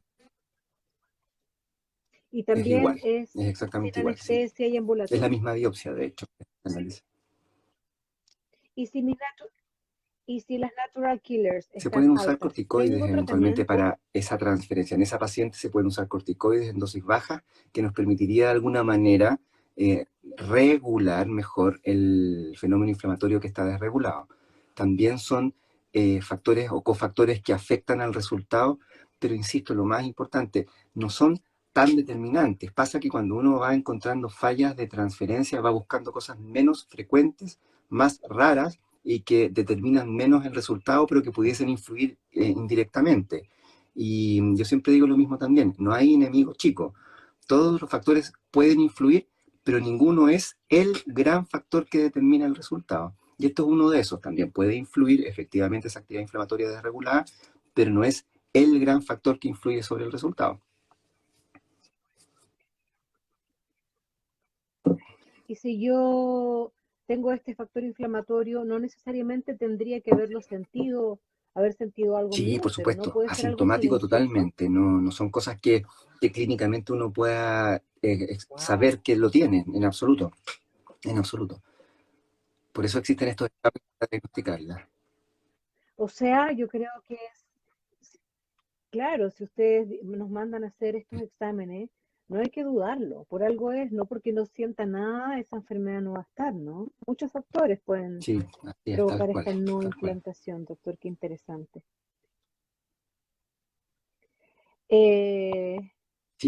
Y es también igual, es es sin exactamente igual, sí. anestesia y Es la ambulatorio. misma biopsia, de hecho, el análisis. Y si, y si las natural killers Se están pueden usar altas, corticoides ¿tengo eventualmente tratamiento? para esa transferencia. En esa paciente se pueden usar corticoides en dosis bajas que nos permitiría de alguna manera regular mejor el fenómeno inflamatorio que está desregulado. También son factores o cofactores que afectan al resultado, pero insisto, lo más importante, no son tan determinantes. Pasa que cuando uno va encontrando fallas de transferencia, va buscando cosas menos frecuentes, más raras, y que determinan menos el resultado, pero que pudiesen influir indirectamente. Y yo siempre digo lo mismo también, no hay enemigo chico. Todos los factores pueden influir, pero ninguno es el gran factor que determina el resultado. Y esto es uno de esos. También puede influir efectivamente esa actividad inflamatoria desregulada, pero no es el gran factor que influye sobre el resultado. Y si yo tengo este factor inflamatorio, no necesariamente tendría que haber sentido algo Sí, por mío, pero no supuesto, puede ser algo asintomático silencioso. totalmente, no, no son cosas que clínicamente uno pueda Wow. saber que lo tiene, en absoluto, en absoluto. Por eso existen estos exámenes para diagnosticarla. O sea, yo creo que es claro, si ustedes nos mandan a hacer estos exámenes, no hay que dudarlo, por algo es, no porque no sienta nada, esa enfermedad no va a estar, ¿no? Muchos factores pueden Sí, así es, tal provocar cual, esta no tal cual. implantación, doctor, qué interesante. Eh,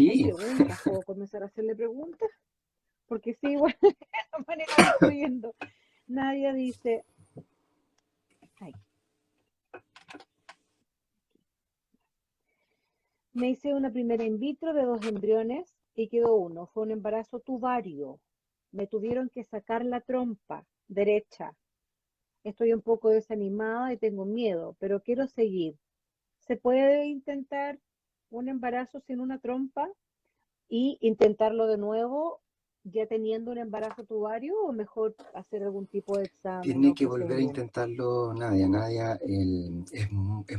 Hay Sí, preguntas, ¿puedo comenzar a hacerle preguntas? Porque sí, igual, de esta manera voy fluyendo. Nadia dice, ay, me hice una primera in vitro de 2 embriones y quedó uno. Fue un embarazo tubario. Me tuvieron que sacar la trompa derecha. Estoy un poco desanimada y tengo miedo, pero quiero seguir. ¿Se puede intentar un embarazo sin una trompa y intentarlo de nuevo ya teniendo un embarazo tubario o mejor hacer algún tipo de examen tiene o que qué sé volver a yo? intentarlo Nadia. Nadia, es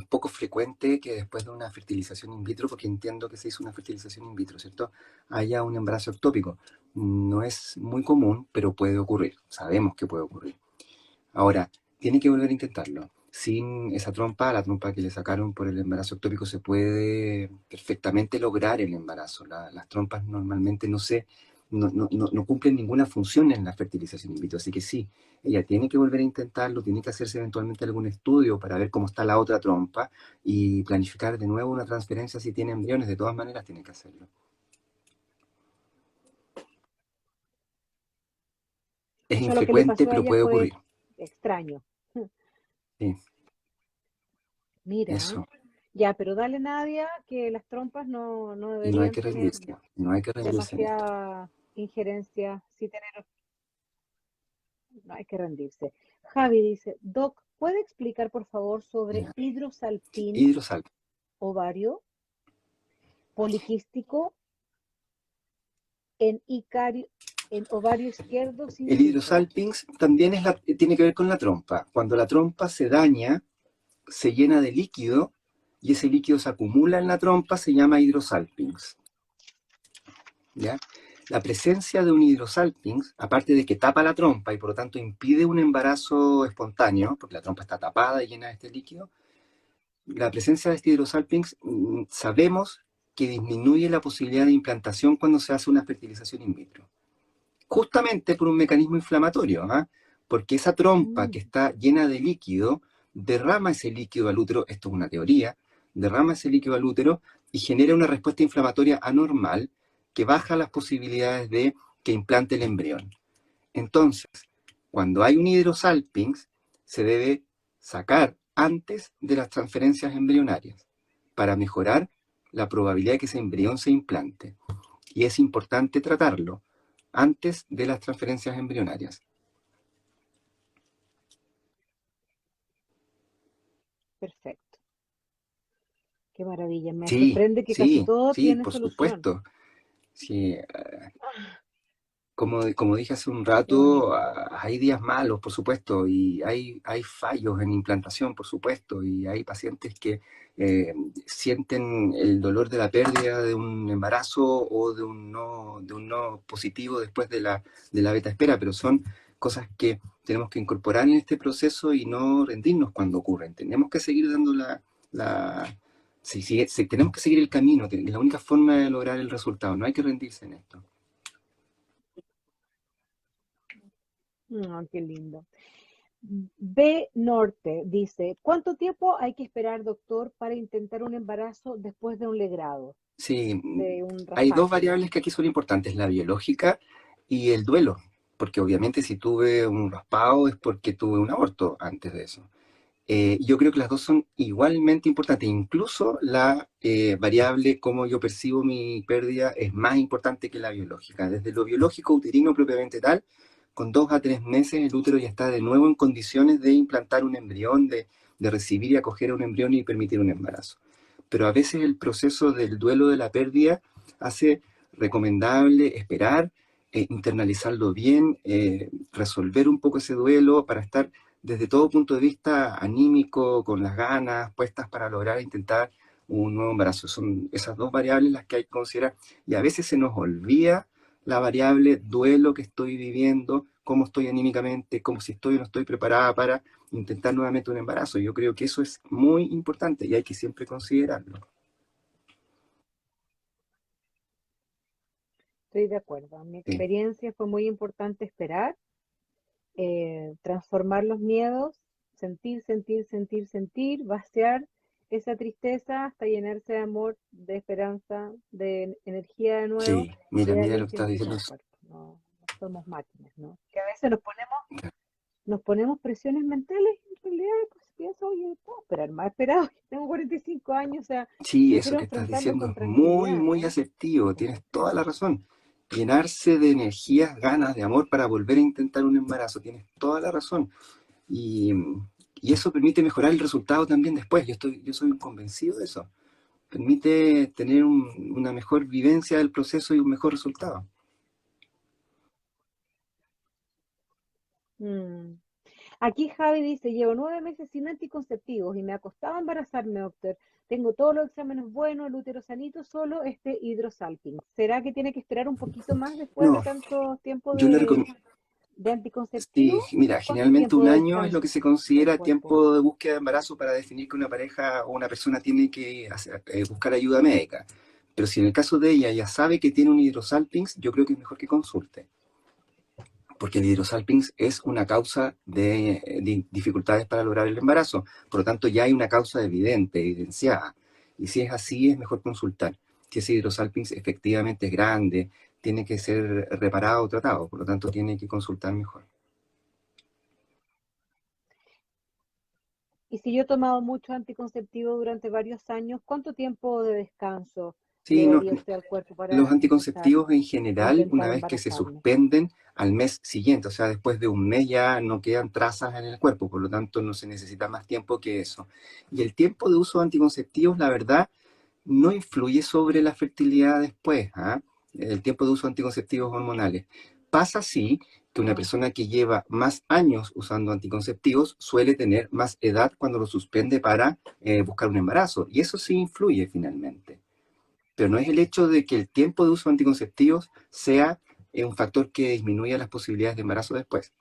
poco frecuente que después de una fertilización in vitro, porque entiendo que se hizo una fertilización in vitro, ¿cierto? Haya un embarazo ectópico. No es muy común, pero puede ocurrir. Sabemos que puede ocurrir. Ahora, tiene que volver a intentarlo. Sin esa trompa, la trompa que le sacaron por el embarazo ectópico, se puede perfectamente lograr el embarazo. Las trompas normalmente no cumplen ninguna función en la fertilización in vitro, así que sí, ella tiene que volver a intentarlo, tiene que hacerse eventualmente algún estudio para ver cómo está la otra trompa y planificar de nuevo una transferencia si tiene embriones. De todas maneras, tiene que hacerlo. Es O sea, lo que le infrecuente, pasó a pero ella puede fue ocurrir. extraño. Sí, Mira, eso. ya, pero dale Nadia que las trompas no Y no hay deberían que tener rendirse, no hay que rendirse en esto. demasiada injerencia, sí tener, no hay que rendirse. Javi dice, Doc, ¿puede explicar por favor sobre Ya. hidrosalpín Hidrosal. ovario poliquístico en, en ovario izquierdo sin El cita? hidrosalpinx también tiene que ver con la trompa. Cuando la trompa se daña, se llena de líquido y ese líquido se acumula en la trompa, se llama hidrosalpinx. ¿Ya? La presencia de un hidrosalpinx, aparte de que tapa la trompa y por lo tanto impide un embarazo espontáneo, porque la trompa está tapada y llena de este líquido, la presencia de este hidrosalpinx sabemos que disminuye la posibilidad de implantación cuando se hace una fertilización in vitro. Justamente por un mecanismo inflamatorio, ¿ah? Porque esa trompa que Mm, está llena de líquido derrama ese líquido al útero, esto es una teoría, derrama ese líquido al útero y genera una respuesta inflamatoria anormal que baja las posibilidades de que implante el embrión. Entonces, cuando hay un hidrosalpinx, se debe sacar antes de las transferencias embrionarias para mejorar la probabilidad de que ese embrión se implante. Y es importante tratarlo antes de las transferencias embrionarias. perfecto, qué maravilla. Me Sí, sorprende que casi sí, todo sí, tiene por solución. supuesto. Sí, como dije hace un Qué rato, bonito. hay días malos, por supuesto, y hay fallos en implantación, por supuesto, y hay pacientes que sienten el dolor de la pérdida de un embarazo o de un no positivo después de la beta espera, pero son cosas que tenemos que incorporar en este proceso y no rendirnos cuando ocurren. Tenemos que seguir dando la sí, tenemos que seguir el camino, es la única forma de lograr el resultado, no hay que rendirse en esto. Qué lindo. B Norte dice, ¿cuánto tiempo hay que esperar, doctor, para intentar un embarazo después de un legrado, Sí, de un hay dos raspazo, ¿no? variables que aquí son importantes, la biológica y el duelo, porque obviamente si tuve un raspado es porque tuve un aborto antes de eso. Yo creo que las dos son igualmente importantes, incluso la variable cómo yo percibo mi pérdida es más importante que la biológica. Desde lo biológico uterino propiamente tal, con 2 a 3 meses el útero ya está de nuevo en condiciones de implantar un embrión, de recibir y acoger a un embrión y permitir un embarazo. Pero a veces el proceso del duelo de la pérdida hace recomendable esperar, internalizarlo bien, resolver un poco ese duelo para estar desde todo punto de vista anímico, con las ganas puestas para lograr intentar un nuevo embarazo. Son esas dos variables las que hay que considerar y a veces se nos olvida la variable duelo que estoy viviendo, cómo estoy anímicamente, cómo si estoy o no estoy preparada para intentar nuevamente un embarazo. Yo creo que eso es muy importante y hay que siempre considerarlo. estoy de acuerdo. En mi Sí, experiencia fue muy importante esperar, transformar los miedos, sentir, sentir, sentir, sentir, vaciar esa tristeza hasta llenarse de amor, de esperanza, de energía de nuevo sí, y mira, darle mira lo un que estás tiempito diciendo. al cuerpo. No, no somos máquinas, ¿no? Que a veces nos ponemos presiones mentales y en realidad pues pienso, oye, puedo esperar más, esperado, tengo 45 años, o sea, Sí, eso prefiero que estás enfrentarlo diciendo con es muy, tranquilidad, muy ¿no? asertivo, tienes toda la razón. Llenarse de energías, ganas, de amor para volver a intentar un embarazo, tienes toda la razón. Y, y eso permite mejorar el resultado también después. Yo soy un convencido de eso. Permite tener una mejor vivencia del proceso y un mejor resultado. Mm. Aquí Javi dice, llevo 9 meses sin anticonceptivos y me ha costado embarazarme, doctor. Tengo todos los exámenes buenos, el útero sanito, solo este hidrosalping. ¿Será que tiene que esperar un poquito más después de No, tanto tiempo yo le de, recomiendo. de anticonceptivo? Sí, mira, ¿Cuánto generalmente tiempo un de año es lo que descanso se del considera cuerpo? tiempo de búsqueda de embarazo para definir que una pareja o una persona tiene que buscar ayuda médica. Pero si en el caso de ella ya sabe que tiene un hidrosalpinx, yo creo que es mejor que consulte, porque el hidrosalpinx es una causa de dificultades para lograr el embarazo. Por lo tanto, ya hay una causa evidente, evidenciada. Y si es así, es mejor consultar. Si ese hidrosalpinx efectivamente es grande, tiene que ser reparado o tratado, por lo tanto, tiene que consultar mejor. Y si yo he tomado mucho anticonceptivo durante varios años, ¿cuánto tiempo de descanso le Sí, no, daría usted al cuerpo los para empezar anticonceptivos en a general, una intentar vez que se embarazarme? suspenden al mes siguiente, o sea, después de un mes ya no quedan trazas en el cuerpo, por lo tanto no se necesita más tiempo que eso. Y el tiempo de uso de anticonceptivos, la verdad, no influye sobre la fertilidad después, ¿ah? El tiempo de uso de anticonceptivos hormonales. Pasa sí que una persona que lleva más años usando anticonceptivos suele tener más edad cuando lo suspende para buscar un embarazo, y eso sí influye finalmente, pero no es el hecho de que el tiempo de uso de anticonceptivos sea un factor que disminuya las posibilidades de embarazo después.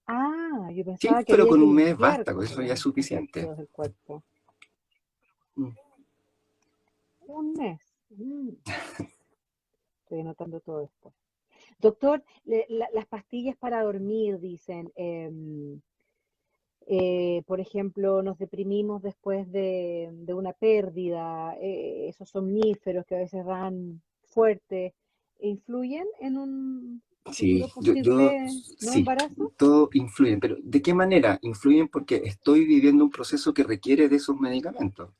Ah, yo Sí, pensaba que pero había con que un mes limpiar basta, con con eso los ya es suficiente. anticonceptivos del cuerpo. Mm. Un mes. Estoy anotando todo esto. Doctor, las pastillas para dormir, dicen, por ejemplo, nos deprimimos después de una pérdida, esos somníferos que a veces dan fuerte, ¿influyen en un futuro Sí, yo posible no sí, embarazo? todo influye, pero ¿de qué manera? Influyen porque estoy viviendo un proceso que requiere de esos medicamentos.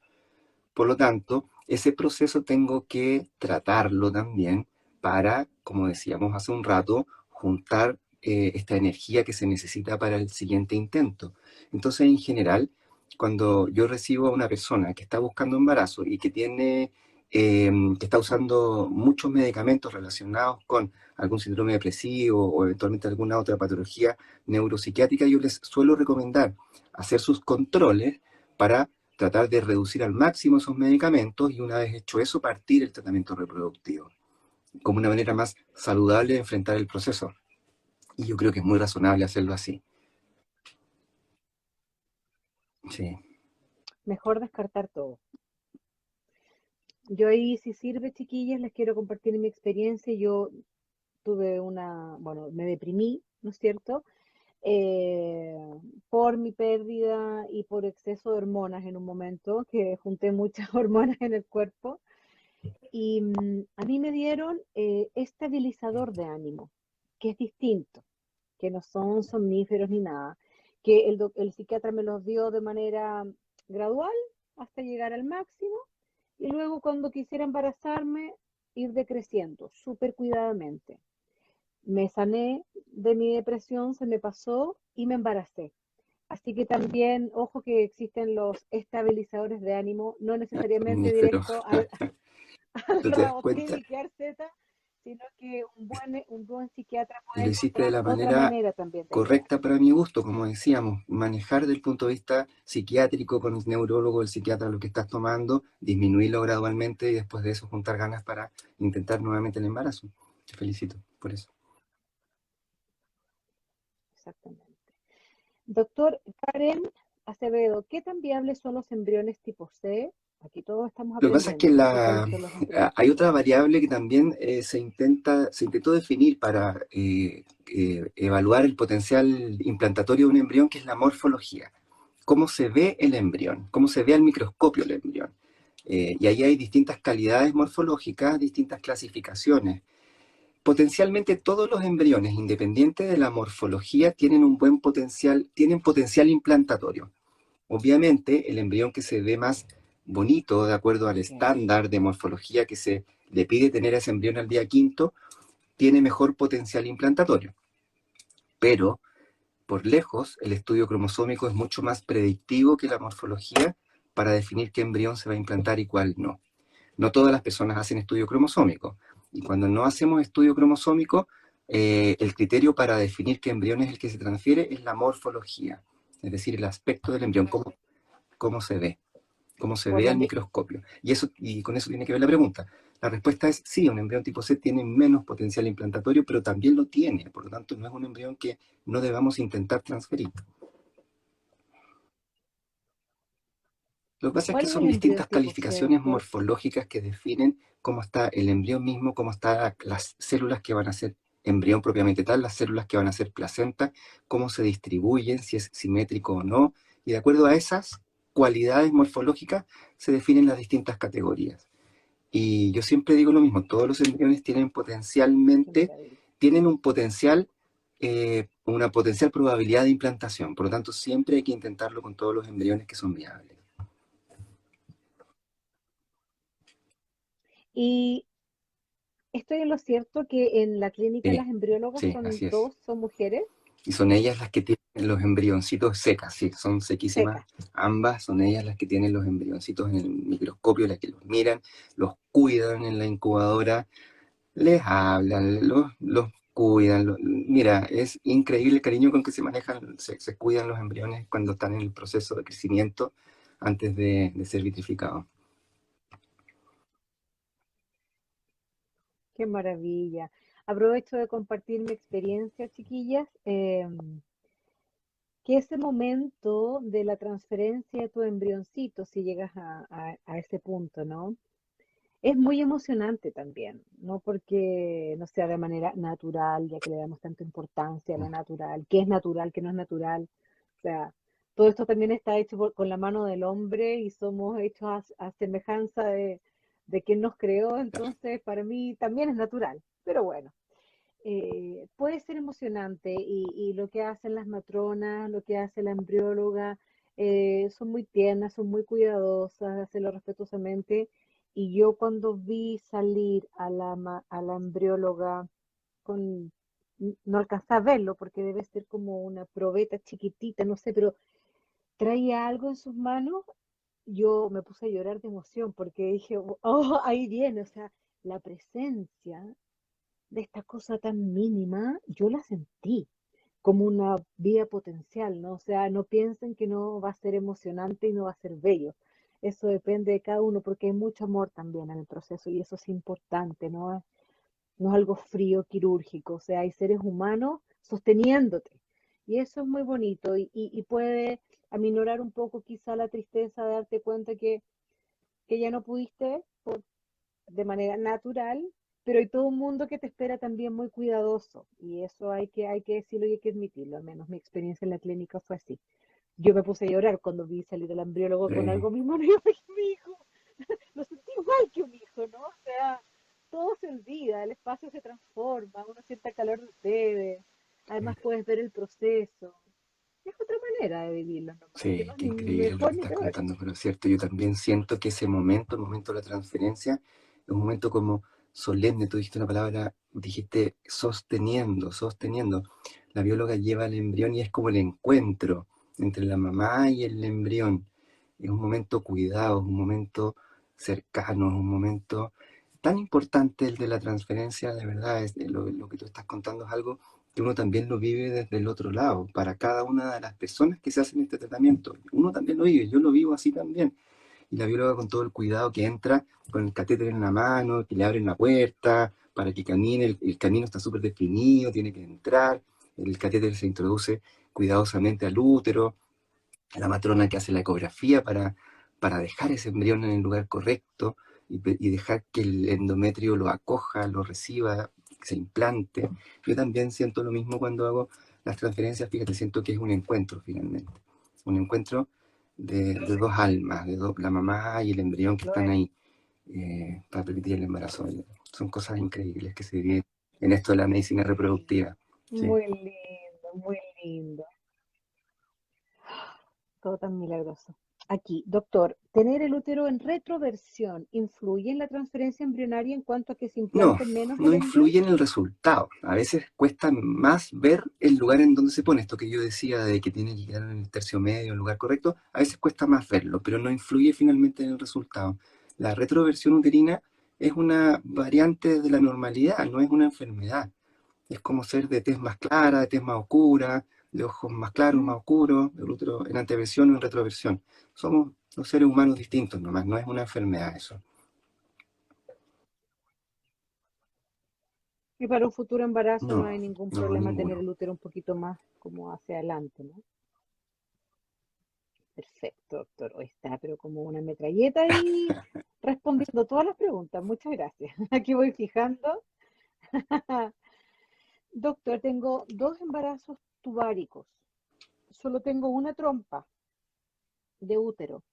Por lo tanto, ese proceso tengo que tratarlo también para, como decíamos hace un rato, juntar esta energía que se necesita para el siguiente intento. Entonces, en general, cuando yo recibo a una persona que está buscando embarazo y que que está usando muchos medicamentos relacionados con algún síndrome depresivo o eventualmente alguna otra patología neuropsiquiátrica, yo les suelo recomendar hacer sus controles para tratar de reducir al máximo esos medicamentos y una vez hecho eso, partir el tratamiento reproductivo, como una manera más saludable de enfrentar el proceso. Y yo creo que es muy razonable hacerlo así. Sí, Mejor descartar todo. Yo ahí, si sirve, chiquillas, les quiero compartir mi experiencia. Yo bueno, me deprimí, ¿no es cierto? Eh, por mi pérdida y por exceso de hormonas en un momento, que junté muchas hormonas en el cuerpo. Y a mí me dieron estabilizador de ánimo, que es distinto, que no son somníferos ni nada, que el psiquiatra me los dio de manera gradual hasta llegar al máximo y luego cuando quisiera embarazarme ir decreciendo súper cuidadamente. Me sané de mi depresión, se me pasó y me embaracé. Así que también, ojo que existen los estabilizadores de ánimo, no necesariamente somnífero. directo al, al ¿No te das Rabotel cuenta? y quedar Z, sino que un buen psiquiatra Y puede lo hiciste de encontrar la otra manera manera también de ayudar. correcta para mi gusto, como decíamos, manejar desde el punto de vista psiquiátrico con el neurólogo, el psiquiatra, lo que estás tomando, disminuirlo gradualmente y después de eso juntar ganas para intentar nuevamente el embarazo. Te felicito por eso. Exactamente. Doctor Karen Acevedo, ¿qué tan viables son los embriones tipo C? Aquí todos estamos Lo que pasa es que aprendiendo, no sé cuáles son los embrionitos. hay otra variable que también se intentó definir para evaluar el potencial implantatorio de un embrión, que es la morfología. Cómo se ve el embrión, cómo se ve al microscopio el embrión. Y ahí hay distintas calidades morfológicas, distintas clasificaciones. Potencialmente todos los embriones, independiente de la morfología, tienen un buen potencial, tienen potencial implantatorio. Obviamente, el embrión que se ve más bonito, de acuerdo al Sí. estándar de morfología que se le pide tener a ese embrión al día quinto, tiene mejor potencial implantatorio. Pero, por lejos, el estudio cromosómico es mucho más predictivo que la morfología para definir qué embrión se va a implantar y cuál no. No todas las personas hacen estudio cromosómico. Y cuando no hacemos estudio cromosómico, el criterio para definir qué embrión es el que se transfiere es la morfología, es decir, el aspecto del embrión, cómo se ve, cómo se Por ve lo al mi- microscopio. Y con eso tiene que ver la pregunta. La respuesta es sí, un embrión tipo C tiene menos potencial implantatorio, pero también lo tiene. Por lo tanto, no es un embrión que no debamos intentar transferir. Lo que pasa es que ¿Cuál es son el embrión distintas tipo C, calificaciones doctor? morfológicas que definen cómo está el embrión mismo, cómo están las células que van a ser embrión propiamente tal, las células que van a ser placenta, cómo se distribuyen, si es simétrico o no, y de acuerdo a esas cualidades morfológicas se definen las distintas categorías. Y yo siempre digo lo mismo, todos los embriones tienen Qué potencialmente, maravilla. tienen un potencial, una potencial probabilidad de implantación, por lo tanto siempre hay que intentarlo con todos los embriones que son viables. Y estoy en lo cierto que en la clínica las Sí, embriólogas sí, así es. son mujeres Y son ellas las que tienen los embrioncitos secas, sí, son sequísimas. secas. Ambas son ellas las que tienen los embrioncitos en el microscopio, las que los miran, los cuidan en la incubadora, les hablan, los cuidan. Mira, es increíble el cariño con que se manejan, se cuidan los embriones cuando están en el proceso de crecimiento antes de ser vitrificados. Qué maravilla. Aprovecho de compartir mi experiencia, chiquillas, que ese momento de la transferencia de tu embrioncito, si llegas a ese punto, ¿no? Es muy emocionante también, no porque no sea de manera natural, ya que le damos tanta importancia a lo natural, qué no es natural. O sea, todo esto también está hecho con la mano del hombre y somos hechos a semejanza de quien nos creó, entonces para mí también es natural. Pero bueno, puede ser emocionante y lo que hacen las matronas, lo que hace la embrióloga, son muy tiernas, son muy cuidadosas, hacerlo respetuosamente. Y yo cuando vi salir a la embrióloga con, no alcanzé a verlo porque debe ser como una probeta chiquitita, no sé, pero traía algo en sus manos, yo me puse a llorar de emoción porque dije, oh, ahí viene, o sea, la presencia de esta cosa tan mínima, yo la sentí como una vida potencial, ¿no? O sea, no piensen que no va a ser emocionante y no va a ser bello. Eso depende de cada uno porque hay mucho amor también en el proceso y eso es importante, ¿no? No es algo frío, quirúrgico, o sea, hay seres humanos sosteniéndote. Y eso es muy bonito y puede aminorar un poco quizá la tristeza de darte cuenta que ya no pudiste de manera natural, pero hay todo un mundo que te espera también muy cuidadoso y eso hay que decirlo y hay que admitirlo, al menos mi experiencia en la clínica fue así. Yo me puse a llorar cuando vi salir al embriólogo con Eh, algo en mi mano y yo dije, mi hijo, lo sentí igual que un hijo, ¿no? O sea, todo se olvida, el espacio se transforma, uno siente el calor de ustedes, además puedes ver el proceso. Es otra manera de vivirlo nomás, que no sí, es qué ni increíble lo mejor que ni estás peor. contando, pero es cierto, yo también siento que ese momento, el momento de la transferencia, es un momento como solemne. Tú dijiste una palabra, dijiste sosteniendo, sosteniendo. La bióloga lleva el embrión y es como el encuentro entre la mamá y el embrión. Es un momento cuidado, es un momento cercano, es un momento tan importante el de la transferencia, de verdad, lo que tú estás contando es algo que uno también lo vive desde el otro lado, para cada una de las personas que se hacen este tratamiento. Uno también lo vive, yo lo vivo así también. Y la bióloga con todo el cuidado que entra con el catéter en la mano, que le abren la puerta para que camine, el camino está súper definido, tiene que entrar, el catéter se introduce cuidadosamente al útero, la matrona que hace la ecografía para dejar ese embrión en el lugar correcto y dejar que el endometrio lo acoja, lo reciba, se implante. Yo también siento lo mismo cuando hago las transferencias, fíjate, siento que es un encuentro finalmente, un encuentro de dos almas, la mamá y el embrión que están ahí para permitir el embarazo. Son cosas increíbles que se viven en esto de la medicina reproductiva. Sí. Muy lindo, muy lindo. Todo tan milagroso. Aquí, doctor, ¿tener el útero en retroversión influye en la transferencia embrionaria en cuanto a que se No, implante menos no el embrión? influye en el resultado. A veces cuesta más ver el lugar en donde se pone. Esto que yo decía de que tiene que quedar en el tercio medio, en el lugar correcto, a veces cuesta más verlo, pero no influye finalmente en el resultado. La retroversión uterina es una variante de la normalidad, no es una enfermedad. Es como ser de tez más clara, de tez más oscura, de ojos más claros, más oscuros, el útero en anteversión o en retroversión. Somos los seres humanos distintos nomás, no es una enfermedad eso. Y para un futuro embarazo no No, hay ningún no, problema tener ninguno. el útero un poquito más como hacia adelante, ¿no? Perfecto, doctor. Hoy está, pero como una metralleta y respondiendo todas las preguntas. Muchas gracias. Aquí voy fijando. Doctor, tengo 2 embarazos tubáricos. Solo tengo una trompa de útero.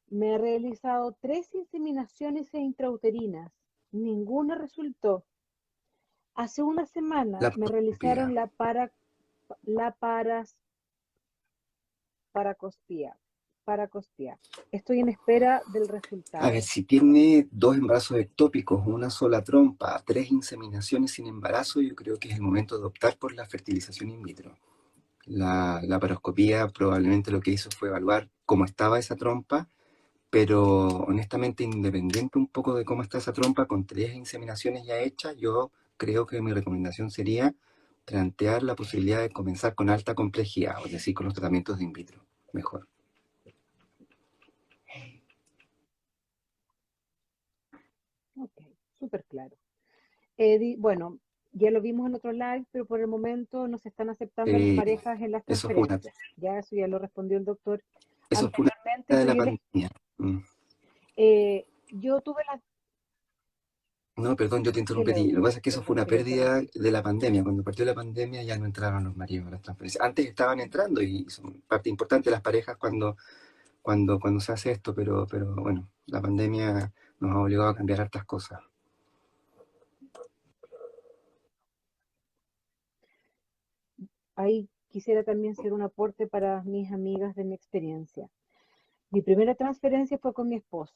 Me he realizado 3 inseminaciones intrauterinas. Ninguna resultó. Hace una semana La me realizaron poroscopía. la paracospía. Paracospía. Estoy en espera del A ver, resultado. si tiene 2 embarazos ectópicos, una sola trompa, 3 inseminaciones sin embarazo, yo creo que es el momento de optar por la fertilización in vitro. La paroscopía probablemente lo que hizo fue evaluar cómo estaba esa trompa, pero honestamente, independiente un poco de cómo está esa trompa, con 3 inseminaciones ya hechas, yo creo que mi recomendación sería plantear la posibilidad de comenzar con alta complejidad, es decir, con los tratamientos de in vitro, mejor. Ok, súper claro. Bueno, ya lo vimos en otro live, pero por el momento no se están aceptando las Eh, parejas en las eso fue una, transferencias. Ya eso ya lo respondió el doctor eso fue anteriormente, una de pero la pandemia. yo tuve la... No, perdón, yo te ¿Qué le interrumpí. Lo que ocurrió? pasa es que eso fue Perdón una que le pérdida interrumpí. de la pandemia. Cuando partió la pandemia ya no entraron los maridos a las transferencias. Antes estaban entrando y son parte importante de las parejas cuando se hace esto, pero bueno, la pandemia nos ha obligado a cambiar hartas cosas. Ahí quisiera también ser un aporte para mis amigas de mi experiencia. Mi primera transferencia fue con mi esposo,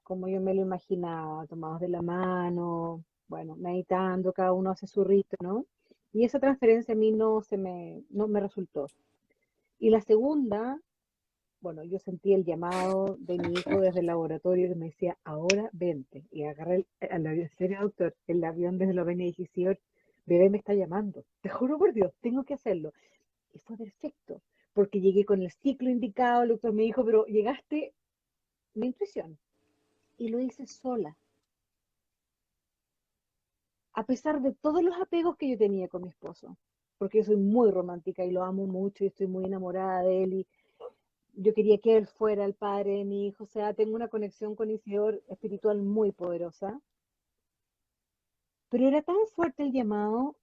como yo me lo imaginaba, tomados de la mano, bueno, meditando, cada uno hace su rito, ¿no? Y esa transferencia a mí no me resultó. Y la segunda, bueno, yo sentí el llamado de mi hijo desde el laboratorio que me decía, ahora vente. Y agarré el avión, en serio, doctor, el avión desde Eslovenia y dije, señor, bebé me está llamando. Te juro por Dios, tengo que hacerlo. Y fue perfecto, porque llegué con el ciclo indicado, el doctor me dijo, pero llegaste, mi intuición. Y lo hice sola, a pesar de todos los apegos que yo tenía con mi esposo, porque yo soy muy romántica y lo amo mucho y estoy muy enamorada de él y yo quería que él fuera el padre de mi hijo, o sea, tengo una conexión con Isidor espiritual muy poderosa, pero era tan fuerte el llamado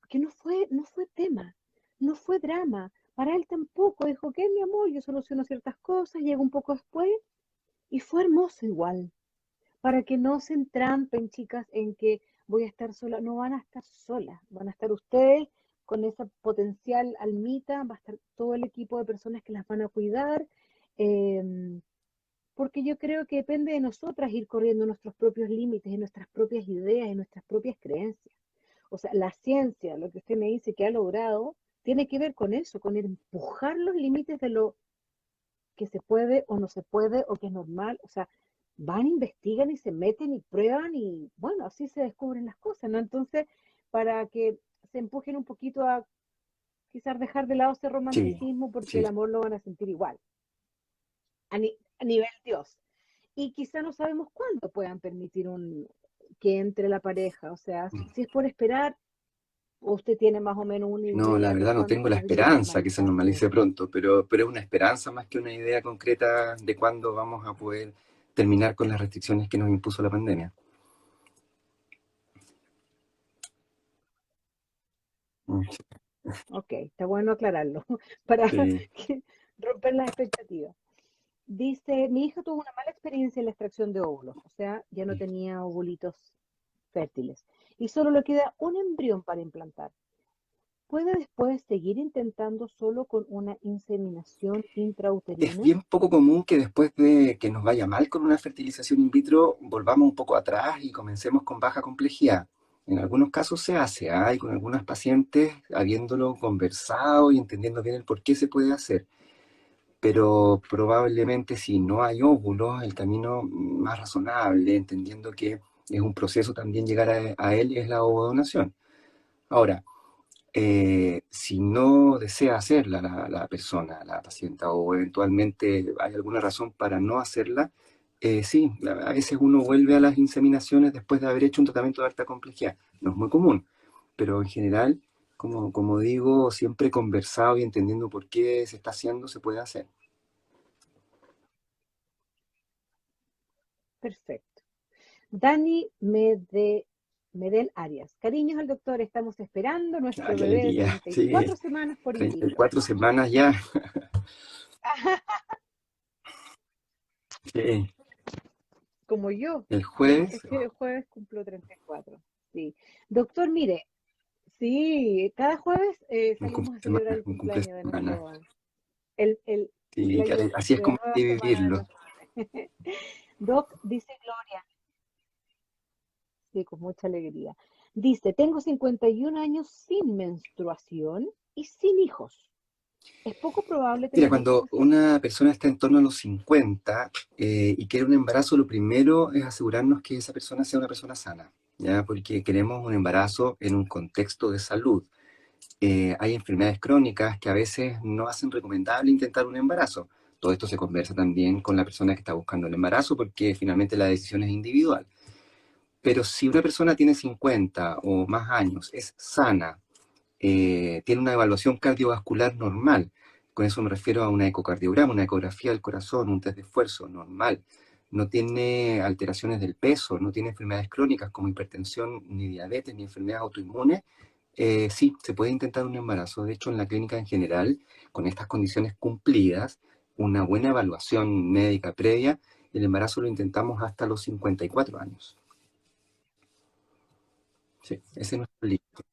que no fue tema, no fue drama, para él tampoco, dijo, ¿qué, mi amor? Yo soluciono ciertas cosas, llego un poco después y fue hermoso igual, para que no se entrampen, chicas, en que voy a estar sola. No van a estar solas, van a estar ustedes con esa potencial almita, va a estar todo el equipo de personas que las van a cuidar, eh, porque yo creo que depende de nosotras ir corriendo nuestros propios límites, y nuestras propias ideas, y nuestras propias creencias. O sea, la ciencia, lo que usted me dice que ha logrado, tiene que ver con eso, con empujar los límites de lo que se puede o no se puede o que es normal. O sea, van, investigan y se meten y prueban y bueno, así se descubren las cosas, ¿no? Entonces, para que se empujen un poquito a quizás dejar de lado ese Sí, romanticismo porque el sí. amor lo van a sentir igual, a nivel Dios. Y quizá no sabemos cuándo puedan permitir que entre la pareja. O sea, si es por esperar, ¿O usted tiene más o menos una No, la idea de verdad no cuándo tengo la podría esperanza que se normalizarse? normalice pronto, pero es una esperanza más que una idea concreta de cuándo vamos a poder terminar con las restricciones que nos impuso la pandemia. Mm, Ok, está bueno aclararlo para sí. romper las expectativas. Dice, mi hija tuvo una mala experiencia en la extracción de óvulos, o sea, ya no tenía ovulitos fértiles y solo le queda un embrión para implantar. ¿Puede después seguir intentando solo con una inseminación Es intrauterina? bien poco común que después de que nos vaya mal con una fertilización in vitro, volvamos un poco atrás y comencemos con baja complejidad. En algunos casos se hace, hay con algunas pacientes, habiéndolo conversado y entendiendo bien el por qué se puede hacer. Pero probablemente si no hay óvulos, el camino más razonable, entendiendo que es un proceso también llegar a él, es la ovodonación. Ahora, si no desea hacerla la persona, la paciente, o eventualmente hay alguna razón para no hacerla, sí, a veces uno vuelve a las inseminaciones después de haber hecho un tratamiento de alta complejidad. No es muy común, pero en general, como digo, siempre conversado y entendiendo por qué se está haciendo, se puede hacer. Perfecto. Dani Medel Arias. Cariños al doctor, estamos esperando Ah, nuestro qué bebé de alegría, sí, 34 semanas por in vitro. 34 semanas ya. Sí. Como yo. El jueves, Este jueves cumplo 34. Sí. Doctor, mire, sí, cada jueves un salimos cumple a celebrar semana, el un cumple cumpleaños de semana. el Sí, cumpleaños así es de la como nueva hay que semana de vivirlo. nuestro bebé. Doc, dice Gloria, sí, con mucha alegría. Dice, tengo 51 años sin menstruación y sin hijos. ¿Es poco probable Mira, tener hijos cuando así? una persona está en torno a los 50 y quiere un embarazo, lo primero es asegurarnos que esa persona sea una persona sana, ¿ya? Porque queremos un embarazo en un contexto de salud. Hay enfermedades crónicas que a veces no hacen recomendable intentar un embarazo. Todo esto se conversa también con la persona que está buscando el embarazo porque finalmente la decisión es individual. Pero si una persona tiene 50 o más años, es sana, tiene una evaluación cardiovascular normal. Con eso me refiero a una ecocardiograma, una ecografía del corazón, un test de esfuerzo normal. No tiene alteraciones del peso, no tiene enfermedades crónicas como hipertensión, ni diabetes, ni enfermedades autoinmunes. Sí, se puede intentar un embarazo. De hecho, en la clínica en general, con estas condiciones cumplidas, una buena evaluación médica previa, el embarazo lo intentamos hasta los 54 años. Sí, ese es nuestro límite.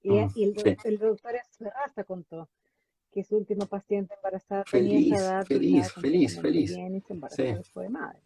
Y Sí. el doctor Serraza contó que su última paciente embarazada tenía esa Feliz, edad y estaba feliz, feliz, completamente feliz. bien y se Sí. embarazó después de madre.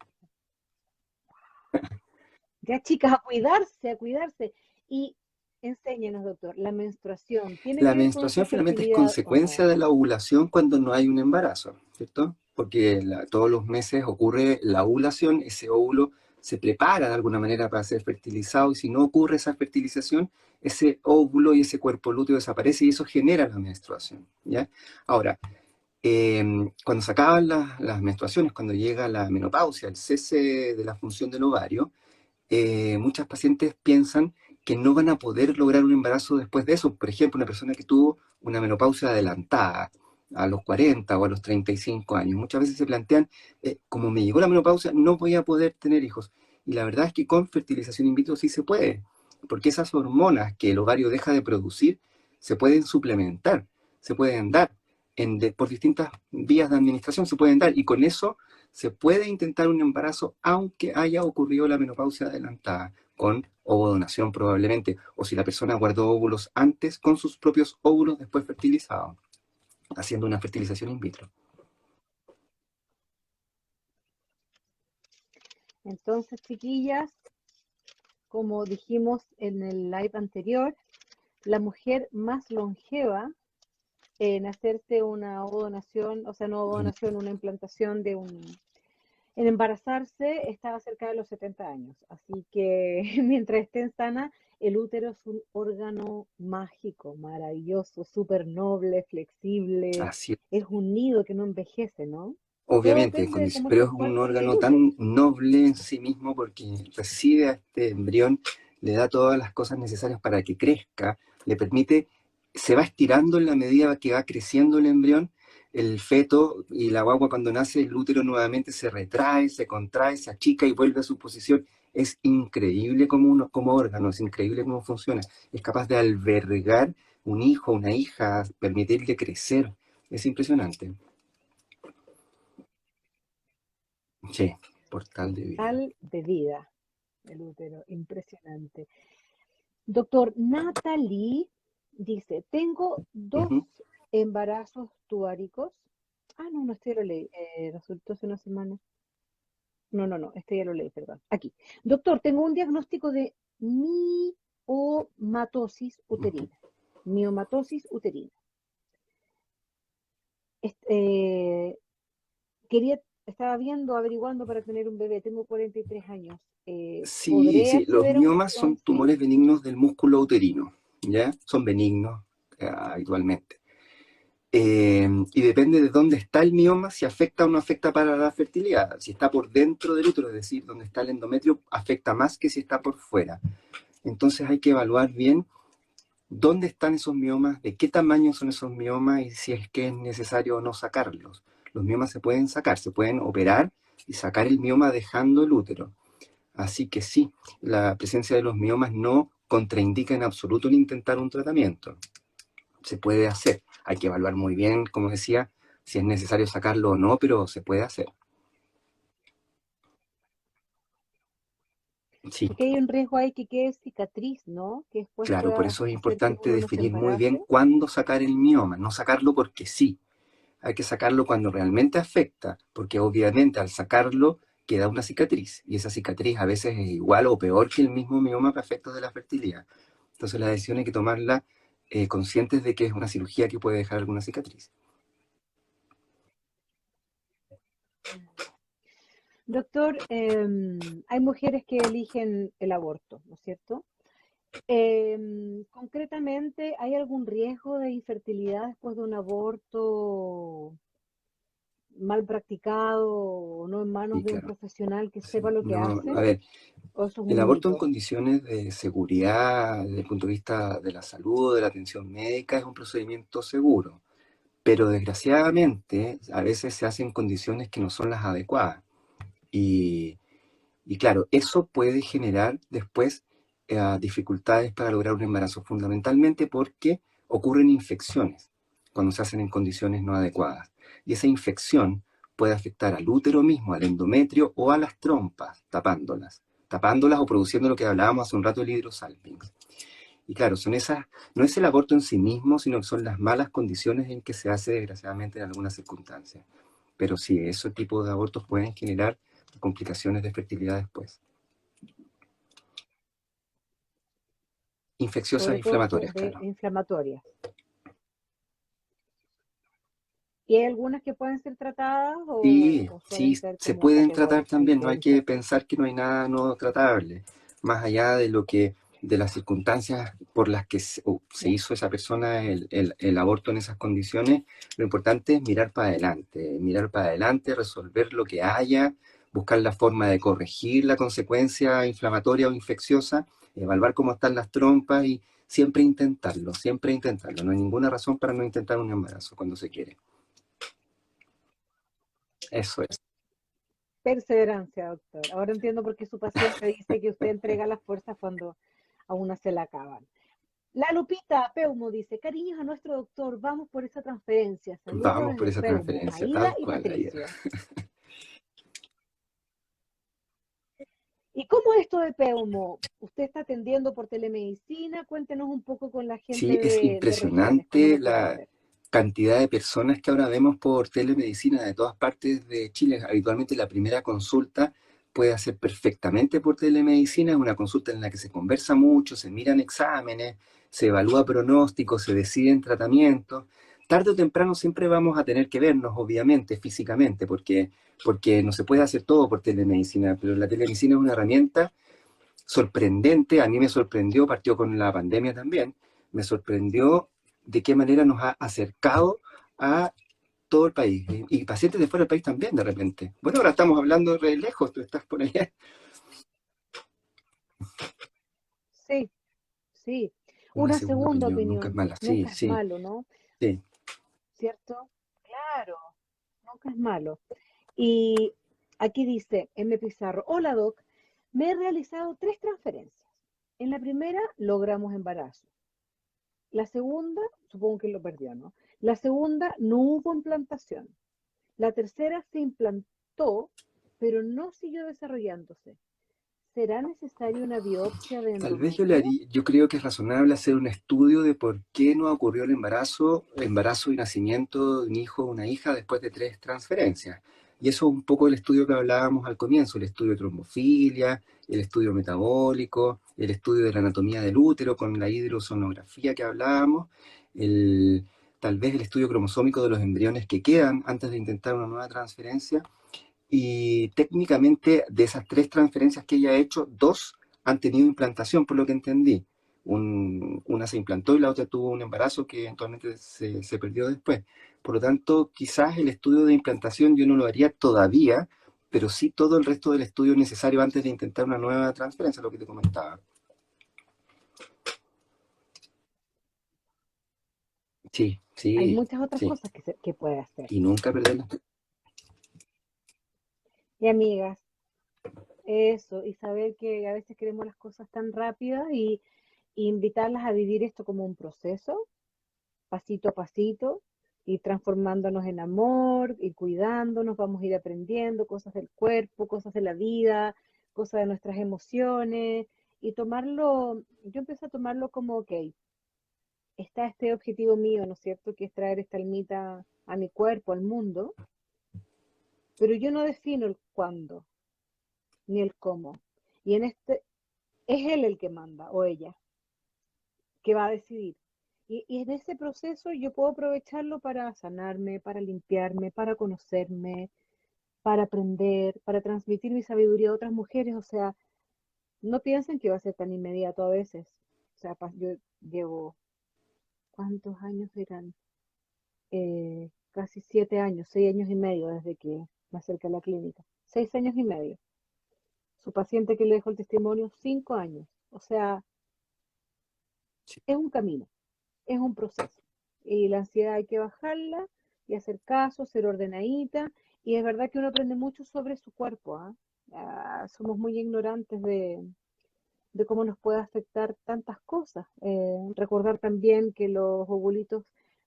Ya, chicas, a cuidarse, a cuidarse. Y enséñenos, doctor, ¿la menstruación tiene La que ver con nuestra menstruación finalmente es fertilidad o consecuencia no? de la ovulación cuando no hay un embarazo, ¿cierto? Porque todos los meses ocurre la ovulación, ese óvulo se prepara de alguna manera para ser fertilizado y si no ocurre esa fertilización, ese óvulo y ese cuerpo lúteo desaparece y eso genera la menstruación, ¿ya? Ahora, cuando se acaban las menstruaciones, cuando llega la menopausia, el cese de la función del ovario, muchas pacientes piensan que no van a poder lograr un embarazo después de eso. Por ejemplo, una persona que tuvo una menopausia adelantada a los 40 o a los 35 años. Muchas veces se plantean, como me llegó la menopausia, no voy a poder tener hijos. Y la verdad es que con fertilización in vitro sí se puede, porque esas hormonas que el ovario deja de producir se pueden suplementar, se pueden dar por distintas vías de administración, se pueden dar. Y con eso se puede intentar un embarazo aunque haya ocurrido la menopausia adelantada, con ovodonación probablemente, o si la persona guardó óvulos antes, con sus propios óvulos después fertilizados, haciendo una fertilización in vitro. Entonces, chiquillas, como dijimos en el live anterior, la mujer más longeva en hacerse una ovodonación, o sea, no ovodonación, una implantación de un... En embarazarse estaba cerca de los 70 años, así que mientras estén sana, el útero es un órgano mágico, maravilloso, súper noble, flexible, Así es. es un nido que no envejece, ¿no? Todo Obviamente, depende de cómo pero esté es el un cuerpo y el órgano útero. tan noble en sí mismo porque recibe a este embrión le da todas las cosas necesarias para que crezca, le permite, se va estirando en la medida que va creciendo el embrión, el feto y la guagua cuando nace, el útero nuevamente se retrae, se contrae, se achica y vuelve a su posición. Es increíble como órgano, es increíble cómo funciona. Es capaz de albergar un hijo, una hija, permitirle crecer. Es impresionante. Sí, portal de vida. Al de vida, el útero, impresionante. Doctor Natalie dice, tengo dos Ujú. embarazos tubáricos. Ah, no, este ya lo leí. Resultó hace una semana. No, este ya lo leí, perdón. Aquí. Doctor, tengo un diagnóstico de miomatosis Ujú. uterina. Miomatosis uterina. Este, estaba viendo, averiguando para tener un bebé. Tengo 43 años. Sí, ¿Podré sí, los acceder a un miomas son sí? tumores benignos del músculo uterino, ¿ya? Son benignos habitualmente. Y depende de dónde está el mioma, si afecta o no afecta para la fertilidad. Si está por dentro del útero, es decir, donde está el endometrio, afecta más que si está por fuera. Entonces hay que evaluar bien dónde están esos miomas, de qué tamaño son esos miomas y si es que es necesario o no sacarlos. Los miomas se pueden sacar, se pueden operar y sacar el mioma dejando el útero. Así que sí, la presencia de los miomas no contraindica en absoluto el intentar un tratamiento. Se puede hacer. Hay que evaluar muy bien, como decía, si es necesario sacarlo o no, pero se puede hacer. Sí, Porque hay un riesgo ahí que quede cicatriz, ¿no? Que después claro, por pueda eso es hacer que importante uno no se definir muy bien embarace. cuándo sacar el mioma, no sacarlo porque sí. Hay que sacarlo cuando realmente afecta, porque obviamente al sacarlo queda una cicatriz, y esa cicatriz a veces es igual o peor que el mismo mioma para efectos de la fertilidad. Entonces la decisión hay que tomarla conscientes de que es una cirugía que puede dejar alguna cicatriz. Doctor, hay mujeres que eligen el aborto, ¿no es cierto? Concretamente, ¿hay algún riesgo de infertilidad después de un aborto mal practicado o no en manos Y de un claro, profesional que sí, sepa lo que no, a hace? ver, ¿O eso es el un aborto en mito? condiciones de seguridad, desde el punto de vista de la salud, de la atención médica, es un procedimiento seguro, pero desgraciadamente a veces se hace en condiciones que no son las adecuadas. Y, y claro, eso puede generar después dificultades para lograr un embarazo, fundamentalmente porque ocurren infecciones cuando se hacen en condiciones no adecuadas. Y esa infección puede afectar al útero mismo, al endometrio o a las trompas, tapándolas o produciendo lo que hablábamos hace un rato del hidrosalpingo. Y claro, son esas, no es el aborto en sí mismo, sino que son las malas condiciones en que se hace desgraciadamente en algunas circunstancias. Pero sí, ese tipo de abortos pueden generar complicaciones de fertilidad después. Infecciosas Sobre todo inflamatorias, de claro. inflamatorias. ¿Y hay algunas que pueden ser tratadas Sí, o sí, suelen ser se como pueden tratar también, no hay que categóricamente? pensar que no hay nada no tratable, más allá de lo que, de las circunstancias por las que se Ya. hizo esa persona el aborto en esas condiciones, lo importante es mirar para adelante, resolver lo que haya, buscar la forma de corregir la consecuencia inflamatoria o infecciosa, evaluar cómo están las trompas y siempre intentarlo, no hay ninguna razón para no intentar un embarazo cuando se quiere. Eso es. Perseverancia, doctor. Ahora entiendo por qué su paciente dice que usted entrega las fuerzas cuando a una se la acaban. La Lupita Peumo dice, cariños a nuestro doctor, vamos por esa transferencia. Saludos Vamos por desde esa Peumo, transferencia, Aida tal y cual, ahí. Patricio. ¿Y cómo es esto de Peumo? ¿Usted está atendiendo por telemedicina? Cuéntenos un poco con la gente Sí, es de regiones, ¿cómo impresionante lo puede la hacer? cantidad de personas que ahora vemos por telemedicina de todas partes de Chile. Habitualmente la primera consulta puede hacer perfectamente por telemedicina, es una consulta en la que se conversa mucho, se miran exámenes, se evalúa pronóstico, se deciden tratamientos. Tarde o temprano siempre vamos a tener que vernos, obviamente, físicamente, porque no se puede hacer todo por telemedicina, pero la telemedicina es una herramienta sorprendente, a mí me sorprendió, partió con la pandemia también, me sorprendió de qué manera nos ha acercado a todo el país y pacientes de fuera del país también de repente. Bueno, ahora estamos hablando re lejos, tú estás por allá. Sí, sí. Una Una segunda segunda opinión nunca es opinión, mala. Sí, nunca es sí, malo, ¿no? sí. ¿Cierto? Claro, nunca es malo. Y aquí dice M. Pizarro, hola Doc, me he realizado 3 transferencias. En la primera logramos embarazo. La segunda, supongo que lo perdió, ¿no? La segunda no hubo implantación. La tercera se implantó, pero no siguió desarrollándose. ¿Será necesaria una biopsia de Tal vez yo le endometrio? haría, yo creo que es razonable hacer un estudio de por qué no ocurrió el embarazo y nacimiento de un hijo o una hija después de 3 transferencias. Y eso es un poco el estudio que hablábamos al comienzo, el estudio de trombofilia, el estudio metabólico, el estudio de la anatomía del útero con la hidrosonografía que hablábamos, el, tal vez el estudio cromosómico de los embriones que quedan antes de intentar una nueva transferencia. Y técnicamente de esas 3 transferencias que ella ha hecho, 2 han tenido implantación, por lo que entendí. Una se implantó y la otra tuvo un embarazo que eventualmente se perdió después. Por lo tanto, quizás el estudio de implantación yo no lo haría todavía, pero sí todo el resto del estudio necesario antes de intentar una nueva transferencia, lo que te comentaba. Sí, Hay sí, muchas otras sí. cosas que puede hacer. Y nunca perder la... Y amigas, eso, y saber que a veces queremos las cosas tan rápidas y invitarlas a vivir esto como un proceso, pasito a pasito, y transformándonos en amor, y cuidándonos, vamos a ir aprendiendo cosas del cuerpo, cosas de la vida, cosas de nuestras emociones, y tomarlo, yo empecé a tomarlo como, ok, está este objetivo mío, ¿no es cierto?, que es traer esta almita a mi cuerpo, al mundo, pero yo no defino el cuándo, ni el cómo. Y en este, es él el que manda, o ella, que va a decidir. Y en ese proceso yo puedo aprovecharlo para sanarme, para limpiarme, para conocerme, para aprender, para transmitir mi sabiduría a otras mujeres. O sea, no piensen que va a ser tan inmediato a veces. O sea, yo llevo, ¿cuántos años eran? Casi 7 años, 6 años y medio desde que me acerqué a la clínica. 6 años y medio. Su paciente que le dejó el testimonio, 5 años. O sea, es un camino, es un proceso. Y la ansiedad hay que bajarla y hacer caso, ser ordenadita. Y es verdad que uno aprende mucho sobre su cuerpo, ¿ah? Somos muy ignorantes de cómo nos puede afectar tantas cosas. Recordar también que los ovulitos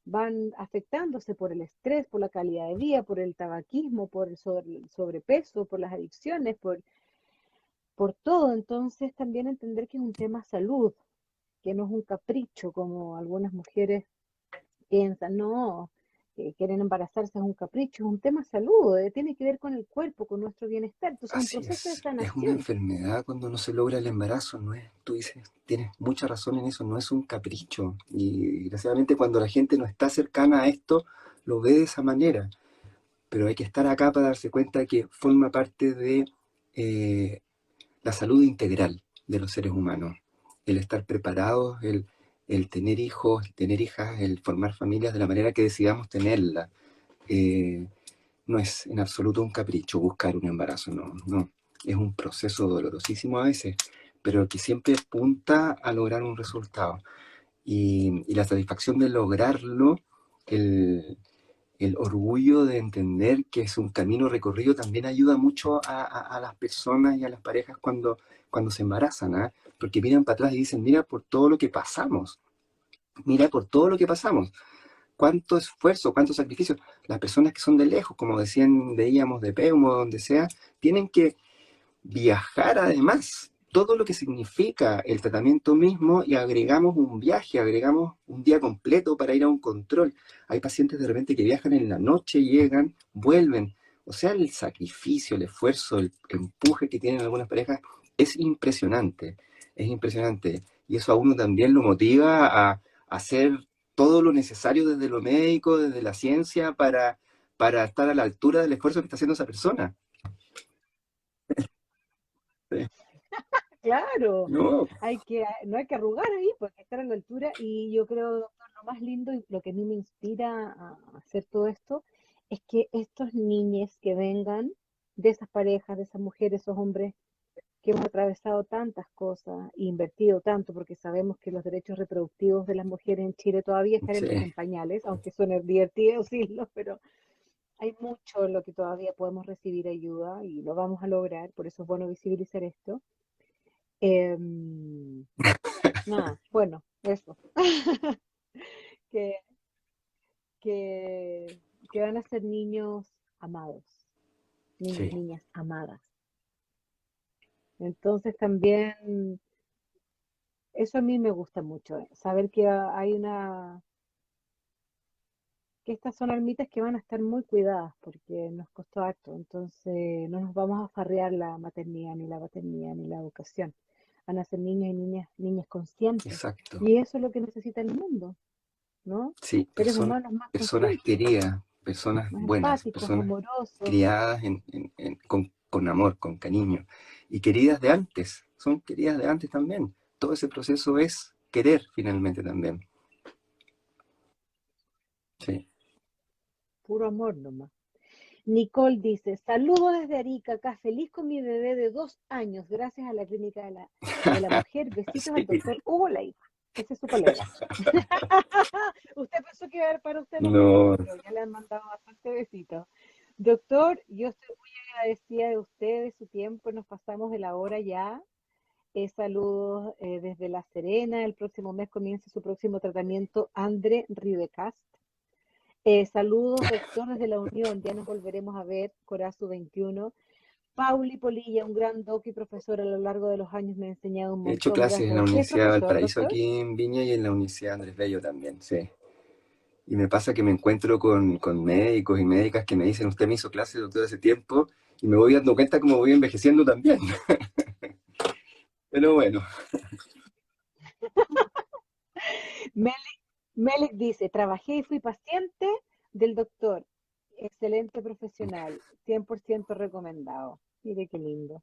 van afectándose por el estrés, por la calidad de vida, por el tabaquismo, por el sobrepeso, por las adicciones, por todo. Entonces también entender que es un tema salud, que no es un capricho como algunas mujeres piensan, no, que quieren embarazarse es un capricho, es un tema salud, tiene que ver con el cuerpo, con nuestro bienestar. Entonces es un Así proceso de es una sanación. enfermedad cuando no se logra el embarazo, no es, tú dices, tienes mucha razón en eso, no es un capricho. Y desgraciadamente cuando la gente no está cercana a esto, lo ve de esa manera. Pero hay que estar acá para darse cuenta que forma parte de eh, la salud integral de los seres humanos. El estar preparados, el tener hijos, el tener hijas, el formar familias de la manera que decidamos tenerla. Eh, no es en absoluto un capricho buscar un embarazo, no, no. Es un proceso dolorosísimo a veces, pero que siempre apunta a lograr un resultado. Y la satisfacción de lograrlo, el, el orgullo de entender que es un camino recorrido también ayuda mucho a las personas y a las parejas cuando se embarazan, ¿eh? Porque miran para atrás y dicen, mira por todo lo que pasamos, mira por todo lo que pasamos, cuánto esfuerzo, cuánto sacrificio. Las personas que son de lejos, como decían, veíamos de Peumo, donde sea, tienen que viajar además, todo lo que significa el tratamiento mismo y agregamos un viaje, agregamos un día completo para ir a un control. Hay pacientes de repente que viajan en la noche, llegan, vuelven. O sea, el sacrificio, el esfuerzo, el empuje que tienen algunas parejas es impresionante, es impresionante. Y eso a uno también lo motiva a hacer todo lo necesario desde lo médico, desde la ciencia, para estar a la altura del esfuerzo que está haciendo esa persona. Sí. Claro, No, no hay que arrugar ahí, porque hay que estar a la altura. Y yo creo, doctor, lo más lindo y lo que a mí me inspira a hacer todo esto es que estos niños que vengan de esas parejas, de esas mujeres, esos hombres que hemos atravesado tantas cosas e invertido tanto, porque sabemos que los derechos reproductivos de las mujeres en Chile todavía están Sí, en pañales, aunque suene divertido decirlo, pero hay mucho en lo que todavía podemos recibir ayuda y lo vamos a lograr, por eso es bueno visibilizar esto. Em, Nada, bueno, eso, que, que, que van a ser niños amados, niños, sí, niñas amadas. Entonces también, eso a mí me gusta mucho, saber que hay que estas son almitas que van a estar muy cuidadas porque nos costó harto, entonces no nos vamos a farrear la maternidad, ni la paternidad, ni la educación. Van a ser niños y niñas, niñas conscientes. exacto. Y eso es lo que necesita el mundo, ¿no? Sí, Seres humanos más personas conscientes, queridas, personas más buenas, empáticos, personas amorosos. criadas con amor, con cariño. Y queridas de antes, son queridas de antes también. Todo ese proceso es querer finalmente también. Sí. Puro amor nomás. Nicole dice, saludos desde Arica, acá feliz con mi bebé de 2 años, gracias a la clínica de la mujer. Besitos al Sí. doctor Hugo Leiva. Ese es su colega. Usted pensó que iba a haber para usted nomás, no, No, pero ya le han mandado bastante besitos. Doctor, yo estoy muy agradecida de usted, de su tiempo, nos pasamos de la hora ya. Saludos desde La Serena, el próximo mes comienza su próximo tratamiento André Ribecast. Saludos, doctor, desde la Unión. Ya nos volveremos a ver, Corazo 21. Pauli Polilla, un gran doc y profesor a lo largo de los años, me ha enseñado un he hecho montón. clases en la Gracias. ¿Es Universidad de profesor, Valparaíso doctor? aquí en Viña y en la Universidad Andrés Bello también, sí. Y me pasa que me encuentro con médicos y médicas que me dicen, usted me hizo clase, doctor, hace tiempo, y me voy dando cuenta cómo voy envejeciendo también. Pero bueno, Melek dice, trabajé y fui paciente del doctor. Excelente profesional, 100% recomendado. Mire qué lindo.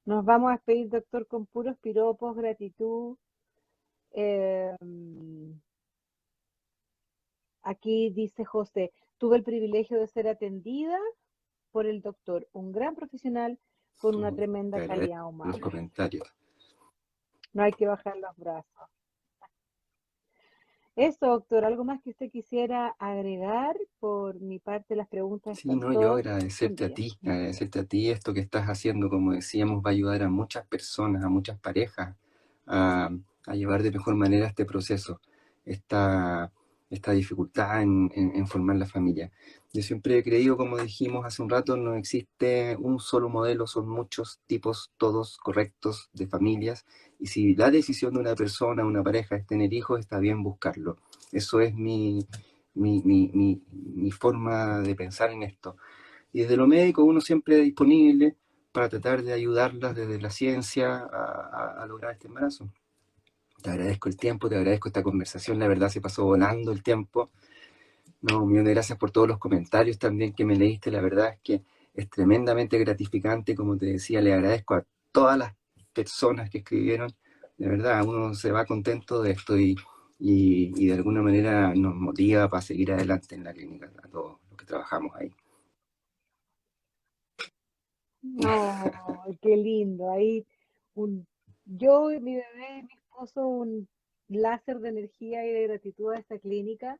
Nos vamos a despedir, doctor, con puros piropos, gratitud. Eh, Aquí dice José, tuve el privilegio de ser atendida por el doctor, un gran profesional con una te tremenda agradezco calidad los humana. comentarios. No hay que bajar los brazos. Eso, doctor, ¿algo más que usted quisiera agregar? Por mi parte, las preguntas Sí, están no, yo todas respondidas. agradecerte a ti, esto que estás haciendo, como decíamos, va a ayudar a muchas personas, a muchas parejas a, a llevar de mejor manera este proceso, esta, esta dificultad en formar la familia. Yo siempre he creído, como dijimos hace un rato, no existe un solo modelo, son muchos tipos, todos correctos, de familias, y si la decisión de una persona, una pareja es tener hijos, está bien buscarlo. Eso es mi forma de pensar en esto. Y desde lo médico uno siempre disponible para tratar de ayudarlas desde la ciencia a lograr este embarazo. Te agradezco el tiempo, te agradezco esta conversación, la verdad se pasó volando el tiempo. No, un millón de gracias por todos los comentarios también que me leíste, la verdad es que es tremendamente gratificante, como te decía, le agradezco a todas las personas que escribieron, de verdad, uno se va contento de esto y de alguna manera nos motiva para seguir adelante en la clínica, a todos los que trabajamos ahí. No, qué lindo. Ahí un, yo, mi bebé y mi esposo, un láser de energía y de gratitud a esta clínica,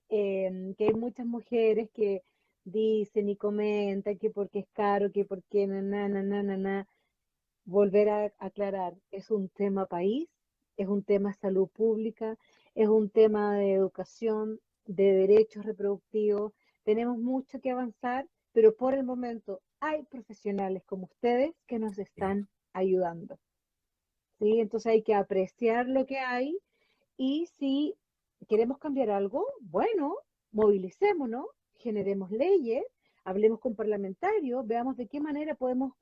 que hay muchas mujeres que dicen y comentan que porque es caro, que porque na. Volver a aclarar, es un tema país, es un tema salud pública, es un tema de educación, de derechos reproductivos. Tenemos mucho que avanzar, pero por el momento hay profesionales como ustedes que nos están ayudando. ¿Sí? Entonces hay que apreciar lo que hay y si queremos cambiar algo, bueno, movilicémonos, generemos leyes, hablemos con parlamentarios, veamos de qué manera podemos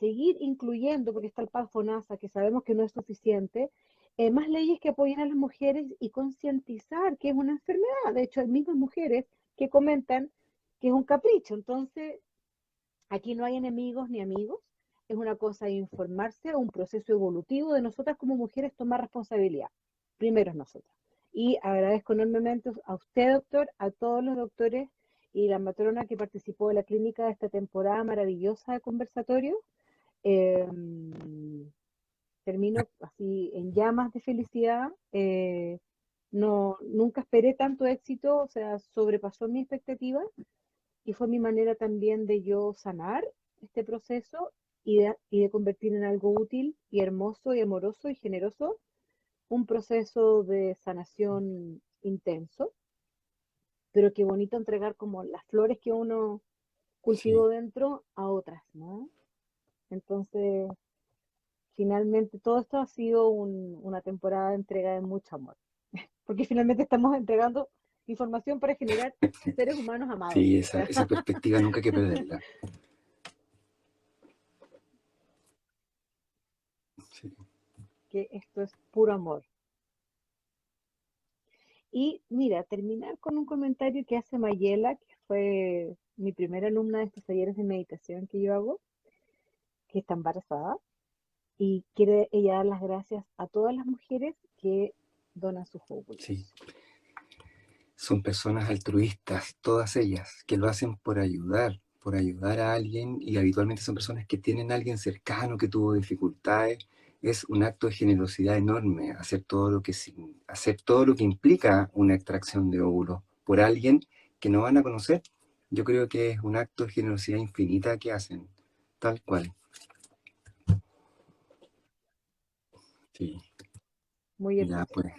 seguir incluyendo, porque está el PAN FONASA, que sabemos que no es suficiente, más leyes que apoyen a las mujeres y concientizar que es una enfermedad. De hecho, hay mismas mujeres que comentan que es un capricho. Entonces, aquí no hay enemigos ni amigos, es una cosa de informarse, un proceso evolutivo de nosotras como mujeres tomar responsabilidad. Primero es nosotras. Y agradezco enormemente a usted, doctor, a todos los doctores y la matrona que participó de la clínica de esta temporada maravillosa de conversatorio. termino así en llamas de felicidad. No, nunca esperé tanto éxito, o sea, sobrepasó mi expectativa y fue mi manera también de yo sanar este proceso y de convertir en algo útil y hermoso y amoroso y generoso un proceso de sanación intenso, pero qué bonito entregar como las flores que uno Sí, cultivó dentro a otras, ¿no? Entonces, finalmente todo esto ha sido una temporada de entrega de mucho amor, porque finalmente estamos entregando información para generar seres humanos amados. sí, O sea, esa perspectiva nunca hay que perderla. Sí. que esto es puro amor. Y mira, terminar con un comentario que hace Mayela, que fue mi primera alumna de estos talleres de meditación que yo hago, que está embarazada y quiere ella dar las gracias a todas las mujeres que donan sus Sí, óvulos. son personas altruistas, todas ellas, que lo hacen por ayudar a alguien, y habitualmente son personas que tienen a alguien cercano que tuvo dificultades. Es un acto de generosidad enorme hacer todo lo que implica una extracción de óvulos por alguien que no van a conocer. Yo creo que es un acto de generosidad infinita que hacen, tal cual. Sí, Muy ya hermoso. pues.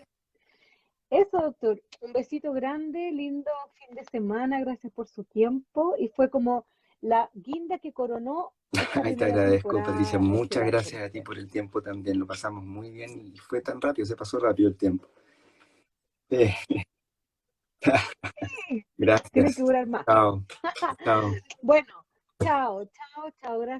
Eso, doctor. Un besito grande, lindo fin de semana. Gracias por su tiempo. Y fue como la guinda que coronó esta Ay, te primera agradezco, Patricia. temporada Muchas estelar con gracias a ti usted. por el tiempo también. Lo pasamos muy bien y fue tan rápido, se pasó rápido el tiempo. Eh, Tiene gracias. que durar más. Chao, chao. Bueno, chao, chao, chao. Gracias.